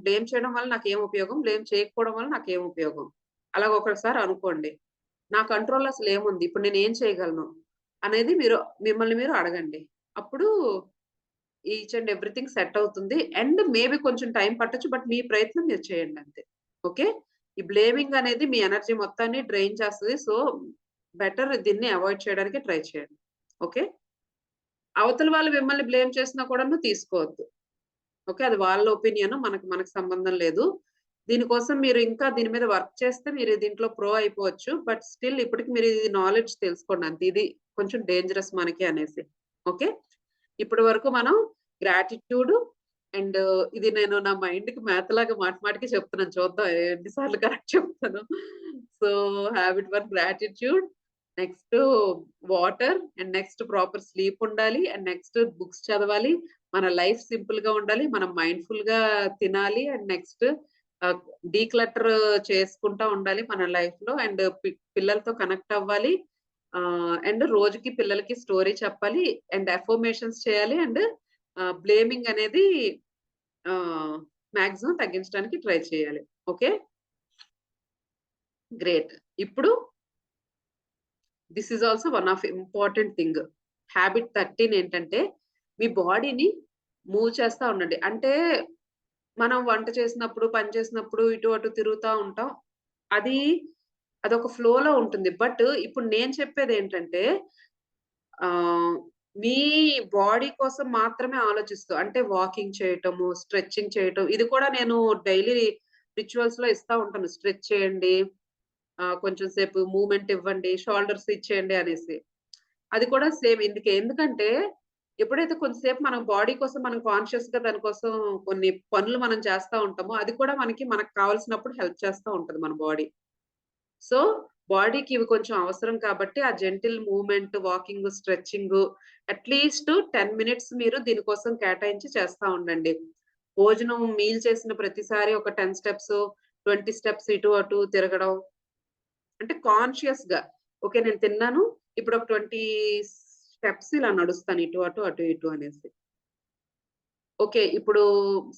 బ్లేమ్ చేయడం వల్ల నాకేం ఉపయోగం? బ్లేమ్ చేయకపోవడం వల్ల నాకేం ఉపయోగం? అలాగ ఒకసారి అనుకోండి. నా కంట్రోల్‌లో అసలేముంది? ఇప్పుడు నేనేం చేయగలను? అనేది మిమ్మల్ని మీరు అడగండి. అప్పుడు ఈచ్ అండ్ ఎవ్రీథింగ్ సెట్ అవుతుంది. అండ్ మేబీ కొంచెం టైం పట్టొచ్చు. బట్ మీ ప్రయత్నం మీరు చేయండి అంతే. ఓకే. ఈ బ్లేమింగ్ అనేది మీ ఎనర్జీ మొత్తాన్ని డ్రైన్ చేస్తది. సో, బెటర్ దీన్ని అవాయిడ్ చేయడానికి ట్రై చేయండి. ఓకే. అవతల వాళ్ళు మిమ్మల్ని బ్లేమ్ చేసినా కూడాను తీసుకోవద్దు. ఓకే. అది వాళ్ళ ఒపీనియన్. మనకు సంబంధం లేదు. దీనికోసం మీరు ఇంకా దీని మీద వర్క్ చేస్తే మీరు దీంట్లో ప్రో అయిపోవచ్చు. బట్ స్టిల్ ఇప్పటికి మీరు ఇది నాలెడ్జ్ తెలుసుకోండి అంతే. ఇది కొంచెం డేంజరస్ మనకి అనేసి. ఓకే. ఇప్పటి వరకు మనం గ్రాటిట్యూడ్ అండ్ ఇది నేను నా మైండ్‌కి మ్యాథ్‌లాగా మాటి మాటికి చెప్తున్నాను. చూద్దాం ఎన్ని సార్లు కరెక్ట్ చెప్తానో. So, habit 1 gratitude. Next water and next proper sleep ఉండాలి. అండ్ నెక్స్ట్ బుక్స్ చదవాలి. మన లైఫ్ సింపుల్‌గా ఉండాలి. మనం మైండ్‌ఫుల్‌గా తినాలి. అండ్ నెక్స్ట్ ఆహ్, డీక్లటర్ చేసుకుంటా ఉండాలి మన లైఫ్‌లో. అండ్ పిల్లలతో కనెక్ట్ అవ్వాలి. అండ్ రోజుకి పిల్లలకి స్టోరీ చెప్పాలి. అండ్ అఫర్మేషన్స్ చేయాలి. అండ్ బ్లేమింగ్ అనేది ఆహ్, మాక్సిమం తగ్గించడానికి ట్రై చేయాలి. ఓకే. గ్రేట్. ఇప్పుడు this is also one of important thing. Habit 13 ఏంటంటే, మీ బాడీని మూవ్ చేస్తా ఉండండి. అంటే, మనం వంట చేసినప్పుడు, పని చేసినప్పుడు ఇటు అటు తిరుగుతా ఉంటాం. అది అదొక ఫ్లోలో ఉంటుంది. బట్ ఇప్పుడు నేను చెప్పేదేంటంటే, ఆహ్, మీ బాడీ కోసం మాత్రమే ఆలోచిస్తూ అంటే వాకింగ్ చేయటము, స్ట్రెచింగ్ చేయటం. ఇది కూడా నేను డైలీ రిచువల్స్‌లో ఇస్తా ఉంటాను. స్ట్రెచ్ చేయండి. కొంచెం సేపు మూవ్‌మెంట్ ఇవ్వండి. షోల్డర్స్ ఇచ్చేయండి అనేసి. అది కూడా సేమ్ ఇందుకే. ఎందుకంటే, ఎప్పుడైతే కొంతసేపు మన బాడీ కోసం మనం కాన్షియస్‌గా దాని కోసం కొన్ని పనులు మనం చేస్తా ఉంటామో, అది కూడా మనకు కావాల్సినప్పుడు హెల్ప్ చేస్తా ఉంటది మన బాడీ. సో, బాడీకి ఇవి కొంచెం అవసరం కాబట్టి, ఆ gentle movement, walking, stretching at least 10 minutes మీరు దీనికోసం కేటాయించి చేస్తా ఉండండి. భోజనం మీల్ చేసిన ప్రతిసారి ఒక 10 స్టెప్స్, 20 స్టెప్స్ ఇటు అటు తిరగడం. అంటే కాన్షియస్‌గా ఓకే. నేను తిన్నాను. ఇప్పుడు ఒక 20 స్టెప్స్ ఇలా నడుస్తాను. ఇటు అటు, అటు ఇటు అనేసి. ఓకే. ఇప్పుడు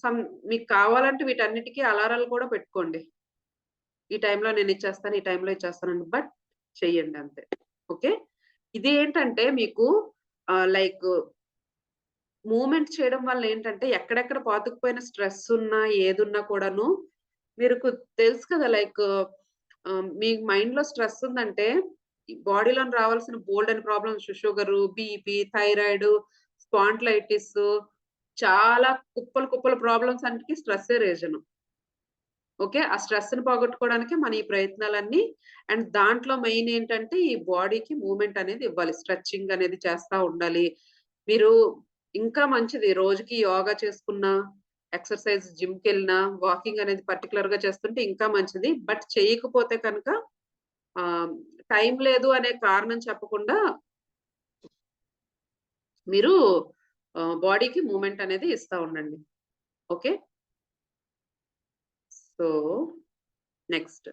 సమ్ మీకు కావాలంటే వీటన్నిటికి అలారాలు కూడా పెట్టుకోండి. ఈ టైంలో నేను ఇది చేస్తాను. ఈ టైంలో ఇది చేస్తానని. బట్ చెయ్యండి అంతే. ఓకే. ఇదేంటంటే మీకు లైక్ మూవ్‌మెంట్ చేయడం వల్ల ఏంటంటే ఎక్కడెక్కడ పాతుకుపోయిన స్ట్రెస్ ఉన్నా, ఏదున్నా కూడాను మీకు తెలుసు కదా! లైక్ మీ మైండ్‌లో స్ట్రెస్ ఉందంటే ఈ బాడీలోని రావాల్సిన బోలెడన్ని ప్రాబ్లమ్స్ షుగరు, బీపీ, థైరాయిడ్, స్పాండిలైటిసు చాలా కుప్పలు కుప్పల ప్రాబ్లమ్స్ అన్నిటికి స్ట్రెస్సే రీజను. ఓకే. ఆ స్ట్రెస్‌ని పోగొట్టుకోవడానికే మన ఈ ప్రయత్నాలన్నీ. అండ్ దాంట్లో మెయిన్ ఏంటంటే ఈ బాడీకి మూవ్‌మెంట్ అనేది ఇవ్వాలి. స్ట్రెచింగ్ అనేది చేస్తా ఉండాలి. మీరు ఇంకా మంచిది రోజుకి యోగా చేసుకున్నా, ఎక్సర్సైజ్ జిమ్‌కెళ్ళినా, వాకింగ్ అనేది పర్టిక్యులర్‌గా చేస్తుంటే ఇంకా మంచిది. బట్ చేయకపోతే కనుక ఆహ్, టైం లేదు అనే కారణం చెప్పకుండా మీరు బాడీకి మూవ్‌మెంట్ అనేది ఇస్తా ఉండండి. ఓకే. సో, నెక్స్ట్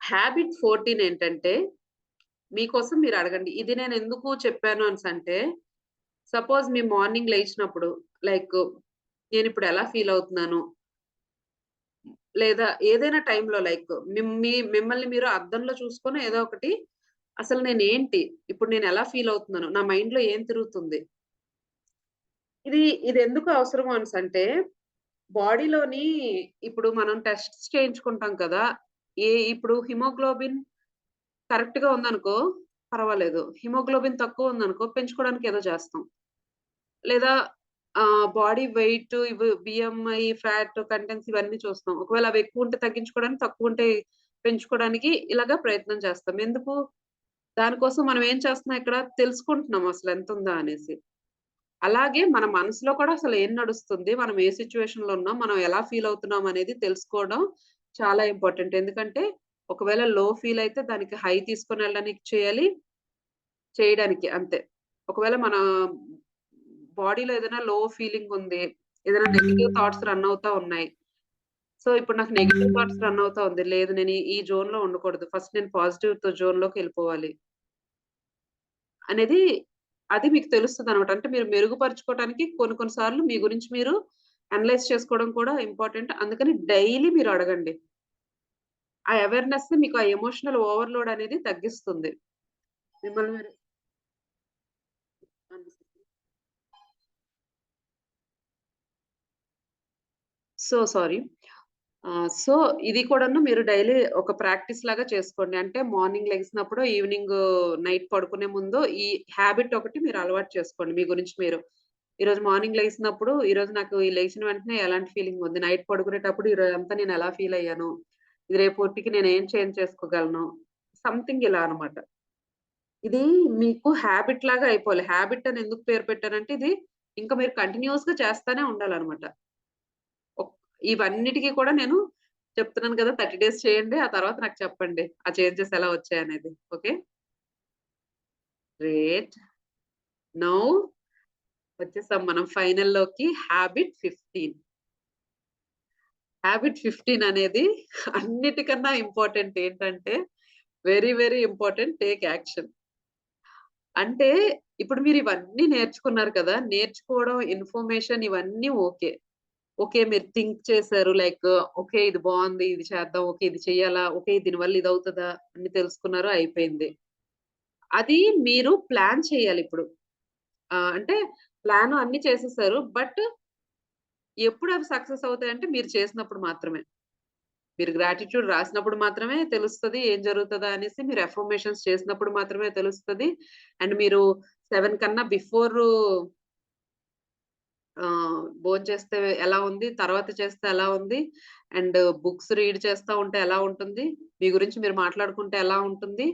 హాబిట్ 14 ఏంటంటే, మీకోసం మీరు అడగండి. ఇది నేనెందుకు చెప్పాను అనేసంటే, సపోజ్ మీ మార్నింగ్ లేచినప్పుడు లైక్ నేనిప్పుడు ఎలా ఫీల్ అవుతున్నాను? లేదా ఏదైనా టైంలో లైక్ మిమ్మల్ని మీరు అద్దంలో చూసుకొని ఏదో ఒకటి అసలు నేనేంటి? ఇప్పుడు నేనెలా ఫీల్ అవుతున్నాను? నా మైండ్‌లో ఏం తిరుగుతుంది? ఇదెందుకు అవసరము అనేసంటే, బాడీలోని ఇప్పుడు మనం టెస్ట్స్ చేయించుకుంటాం కదా! ఇప్పుడు హిమోగ్లోబిన్ కరెక్ట్‌గా ఉందనుకో పర్వాలేదు. హిమోగ్లోబిన్ తక్కువ ఉందనుకో పెంచుకోవడానికి ఏదో చేస్తాం. లేదా body weight BMI, fat contents ఇవన్నీ చూస్తాం. ఒకవేళ అవి ఎక్కువుంటే తగ్గించుకోవడానికి, తక్కువుంటే పెంచుకోవడానికి ఇలాగా ప్రయత్నం చేస్తాం. ఎందుకు? దానికోసం మనం ఏం చేస్తున్నాం ఇక్కడ తెలుసుకుంటున్నాం అసలు ఎంతుందా అనేసి. అలాగే మన మనసులో కూడా అసలు ఏం నడుస్తుంది? మనం ఏ సిట్యుయేషన్‌లో ఉన్నాం? మనం ఎలా ఫీల్ అవుతున్నాం అనేది తెలుసుకోవడం చాలా ఇంపార్టెంట్. ఎందుకంటే ఒకవేళ లో ఫీల్ అయితే దానికి హై తీసుకొనెళ్ళడానికి చేయడానికి అంతే. ఒకవేళ మన బాడీలో ఏదైనా లో ఫీలింగ్ ఉంది. ఏదైనా నెగెటివ్ థాట్స్ రన్ అవుతా ఉన్నాయి. సో, ఇప్పుడు నాకు నెగెటివ్ థాట్స్ రన్ అవుతా ఉంది. లేదు నేను ఈ జోన్‌లో ఉండకూడదు. ఫస్ట్ నేను పాజిటివ్ జోన్‌లోకెళ్ళిపోవాలి. అనేది అది మీకు తెలుస్తదనమాట. అంటే మీరు మెరుగుపరుచుకోవటానికి కొన్ని కొన్ని సార్లు మీ గురించి మీరు అనలైజ్ చేసుకోవడం కూడా ఇంపార్టెంట్. అందుకని డైలీ మీరు అడగండి. ఆ అవేర్‌నెస్ మీకు ఆ ఎమోషనల్ ఓవర్‌లోడ్ అనేది తగ్గిస్తుంది. మిమ్మల్ని మీరు సో సారీ. సో ఇది కూడాను మీరు డైలీ ఒక ప్రాక్టీస్ లాగా చేసుకోండి. అంటే మార్నింగ్ లెగిసినప్పుడు, ఈవినింగ్ నైట్ పడుకునే ముందు ఈ హాబిట్ ఒకటి మీరు అలవాటు చేసుకోండి మీ గురించి మీరు. ఈరోజు మార్నింగ్ లెగిసినప్పుడు, ఈరోజు నాకు ఈ లేచిన వెంటనే ఎలాంటి ఫీలింగ్ ఉంది? నైట్ పడుకునేటప్పుడు ఈ రోజంతా నేను ఎలా ఫీల్ అయ్యాను? ఇది రేపొద్దుకి నేను ఏం చేంజ్ చేసుకోగలను? సంథింగ్ ఇలా అన్నమాట. ఇది మీకు హాబిట్ లాగా అయిపోవాలి. హాబిట్ అని ఎందుకు పేరు పెట్టానంటే ఇది ఇంకా మీరు కంటిన్యూయస్‌గా చేస్తానే ఉండాలన్నమాట. ఒక్ ఇవన్నిటికి కూడా నేను చెప్తున్నాను కదా! 30 డేస్ చేయండి. ఆ తర్వాత నాకు చెప్పండి. ఆ చేంజెస్ ఎలా వచ్చాయనేది. ఓకే. గ్రేట్. నౌ వచ్చేసాం మనం ఫైనల్‌లోకి హాబిట్ 15. హాబిట్ 15 అనేది అన్నిటికన్నా ఇంపార్టెంట్ ఏంటంటే very, very important take action. అంటే ఇప్పుడు మీరు ఇవన్నీ నేర్చుకున్నారు కదా! నేర్చుకోవడం, ఇన్ఫర్మేషన్ ఇవన్నీ ఓకే. ఓకే. మీరు థింక్ చేసారు. Like okay. ఇది బావుంది. ఇది చేద్దాం. ఓకే. ఇది చెయ్యాలా? ఓకే. దీనివల్ల ఇదవుతదా? అన్ని తెలుసుకున్నారు అయిపోయింది. అది మీరు ప్లాన్ చేయాలిప్పుడు. అంటే ప్లాను అన్నీ చేసేసారు. బట్ ఎప్పుడు అవి సక్సెస్ అవుతాయంటే మీరు చేసినప్పుడు మాత్రమే. మీరు గ్రాటిట్యూడ్ రాసినప్పుడు మాత్రమే తెలుస్తది. ఏం జరుగుతదా అనేసి మీరు అఫర్మేషన్స్ చేసినప్పుడు మాత్రమే తెలుస్తది. అండ్ మీరు 7 కన్నా బిఫోరు భోంచేస్తే ఎలా ఉంది? తర్వాత చేస్తే ఎలా ఉంది? అండ్ బుక్స్ రీడ్ చేస్తా ఉంటే ఎలా ఉంటుంది? మీ గురించి మీరు మాట్లాడుకుంటే ఎలా ఉంటుంది?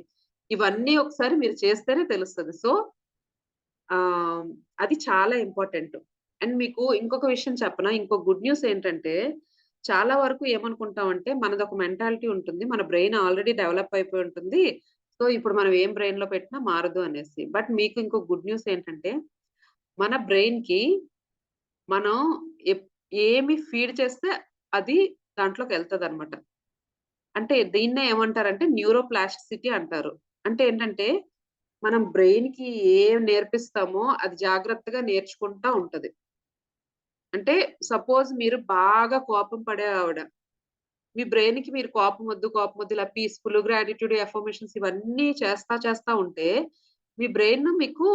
ఇవన్నీ ఒకసారి మీరు చేస్తేనే తెలుస్తది. సో, ఆహ్, అది చాలా ఇంపార్టెంట్. అండ్ మీకు ఇంకొక విషయం చెప్పనా? ఇంకో గుడ్ న్యూస్ ఏంటంటే, చాలా వరకు ఏమనుకుంటామంటే, మనదొక మెంటాలిటీ ఉంటుంది. మన బ్రెయిన్ ఆల్రెడీ డెవలప్ అయిపోయి ఉంటుంది. సో, ఇప్పుడు మనం ఏం బ్రెయిన్‌లో పెట్టినా మారదు అనేసి. బట్ మీకు ఇంకో గుడ్ న్యూస్ ఏంటంటే, మన బ్రెయిన్‌కి మనం ఎప్ ఏమి ఫీడ్ చేస్తే అది దాంట్లోకెళ్తదనమాట. అంటే దీన్నే ఏమంటారంటే న్యూరోప్లాస్టిసిటీ అంటారు. అంటే ఏంటంటే, మనం బ్రెయిన్‌కి ఏం నేర్పిస్తామో అది జాగ్రత్తగా నేర్చుకుంటా ఉంటది. అంటే సపోజ్ మీరు బాగా కోపం పడే ఆవిడ. మీ బ్రెయిన్‌కి మీరు కోపమొద్దు ఇలా పీస్‌ఫుల్, గ్రాటిట్యూడ్, అఫర్మేషన్స్ ఇవన్నీ చేస్తా ఉంటే, మీ బ్రెయిన్ మీకు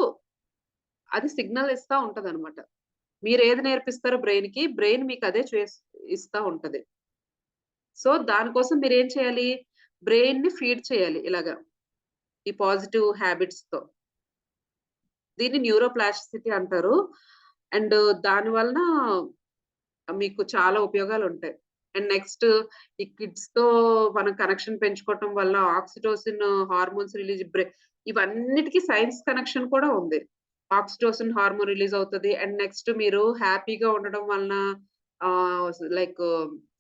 అది సిగ్నల్ ఇస్తా ఉంటదనమాట. మీరేది నేర్పిస్తారో బ్రెయిన్‌కి, బ్రెయిన్ మీకదే ఇస్తా ఉంటది. సో, దానికోసం మీరేం చేయాలి? బ్రెయిన్‌ని ఫీడ్ చేయాలి ఇలాగ. ఈ పాజిటివ్ హ్యాబిట్స్‌తో. దీన్ని న్యూరోప్లాస్టిసిటీ అంటారు. అండ్ దాని వలన మీకు చాలా ఉపయోగాలుంటాయి. అండ్ నెక్స్ట్ ఈ కిడ్స్‌తో మనం కనెక్షన్ పెంచుకోవటం వల్ల ఆక్సిటోసిన్ హార్మోన్స్ రిలీజ్ ఇవన్నిటికి సైన్స్ కనెక్షన్ కూడా ఉంది. ఆక్సిటోసిన్ హార్మోన్ రిలీజ్ అవుతది. అండ్ నెక్స్ట్ మీరు హ్యాపీగా ఉండడం వలన లైక్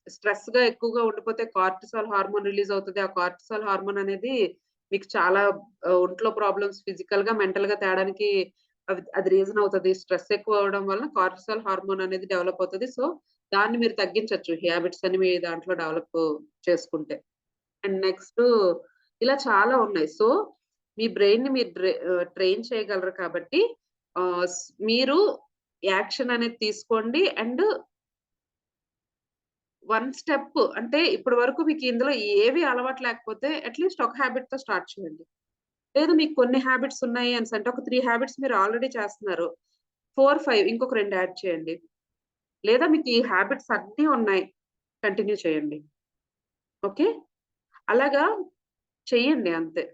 స్ట్రెస్‌గా ఎక్కువగా ఉండిపోతే కార్టిసాల్ హార్మోన్ రిలీజ్ అవుతది. ఆ కార్టిసాల్ హార్మోన్ అనేది మీకు చాలా ఒంట్లో ప్రాబ్లమ్స్ ఫిజికల్‌గా, మెంటల్‌గా తేడానికి అది రీజన్ అవుతది. స్ట్రెస్ ఎక్కువ అవ్వడం వలన కార్టిసాల్ హార్మోన్ అనేది డెవలప్ అవుతది. సో, దాన్ని మీరు తగ్గించొచ్చు. ఈ హాబిట్స్ అని మీ దాంట్లో డెవలప్ చేసుకుంటే. అండ్ నెక్స్టు ఇలా చాలా ఉన్నాయి. సో, మీ బ్రెయిన్‌ని మీరు ట్రైన్ చేయగలరు కాబట్టి మీరు యాక్షన్ అనేది తీసుకోండి. అండ్ వన్ స్టెప్ అంటే ఇప్పటి వరకు మీకు ఇందులో ఏవి అలవాటు లేకపోతే అట్‌లీస్ట్ ఒక హాబిట్‌తో స్టార్ట్ చేయండి. లేదు మీకు కొన్ని హాబిట్స్ ఉన్నాయి అనేసంటే ఒక 3 హాబిట్స్ మీరు ఆల్రెడీ చేస్తున్నారు. 4, 5 ఇంకొక 2 యాడ్ చేయండి. లేదా మీకు ఈ హాబిట్స్ అన్నీ ఉన్నాయి. కంటిన్యూ చేయండి. ఓకే. అలాగా చెయ్యండి అంతే.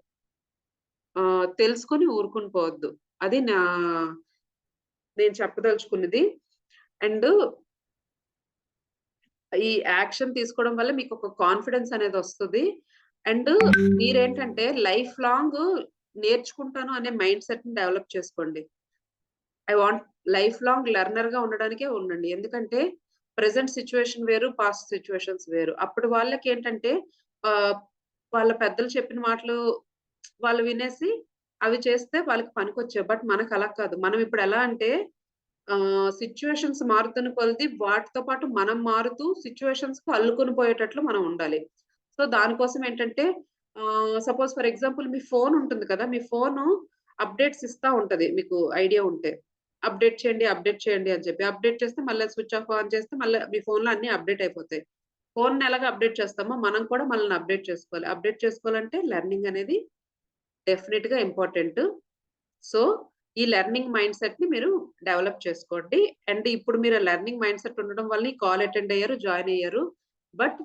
తెలుసుకొని ఊరుకొని పోవద్దు. అది నేను చెప్పదలుచుకున్నది. అండ్ ఈ యాక్షన్ తీసుకోవడం వల్ల మీకొక కాన్ఫిడెన్స్ అనేదొస్తది. అండ్ మీరేంటంటే లైఫ్ లాంగ్ నేర్చుకుంటాను అనే మైండ్ సెట్‌ని డెవలప్ చేసుకోండి. ఐ వాంట్ లైఫ్ లాంగ్ లెర్నర్‌గా ఉండడానికే ఉండండి. ఎందుకంటే ప్రెజెంట్ సిట్యుయేషన్ వేరు, పాస్ట్ సిట్యుయేషన్స్ వేరు. అప్పుడు వాళ్ళకేంటంటే ఆహ్, వాళ్ళ పెద్దలు చెప్పిన మాటలు వాళ్ళు వినేసి అవి చేస్తే వాళ్ళకి పనికొచ్చేవి. బట్ మనకలా కాదు. మనం ఇప్పుడెలా అంటే సిట్యుయేషన్స్ మారుతున్న కొలది వాటితో పాటు మనం మారుతూ సిట్యుయేషన్స్‌కి అల్లుకొని పోయేటట్లు మనం ఉండాలి. సో, దానికోసం ఏంటంటే suppose for example me phone ఉంటుంది కదా! మీ ఫోను అప్‌డేట్స్ ఇస్తా ఉంటది. మీకు ఐడియా ఉంటే. అప్‌డేట్ చేయండి, అప్‌డేట్ చేయండి అని చెప్పి. అప్‌డేట్ చేస్తే మళ్ళా స్విచ్ ఆఫ్ ఆన్ చేస్తే మళ్ళా మీ ఫోన్‌లో అన్నీ అప్‌డేట్ అయిపోతాయి. ఫోన్‌ని ఎలాగా అప్‌డేట్ చేస్తామో మనం కూడా మనల్ని అప్‌డేట్ చేసుకోవాలి. అప్‌డేట్ చేసుకోవాలంటే లెర్నింగ్ అనేది డెఫినిట్‌గా ఇంపార్టెంట్. సో, ఈ లెర్నింగ్ మైండ్‌సెట్‌ని మీరు డెవలప్ చేసుకోండి. అండ్ ఇప్పుడు మీరు లెర్నింగ్ మైండ్‌సెట్ ఉండడం వల్ల ఈ కాల్ అటెండ్ అయ్యారు, జాయిన్ అయ్యారు. బట్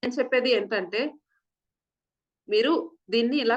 నేను చెప్పేది ఏంటంటే, మీరు దీన్ని ఇలా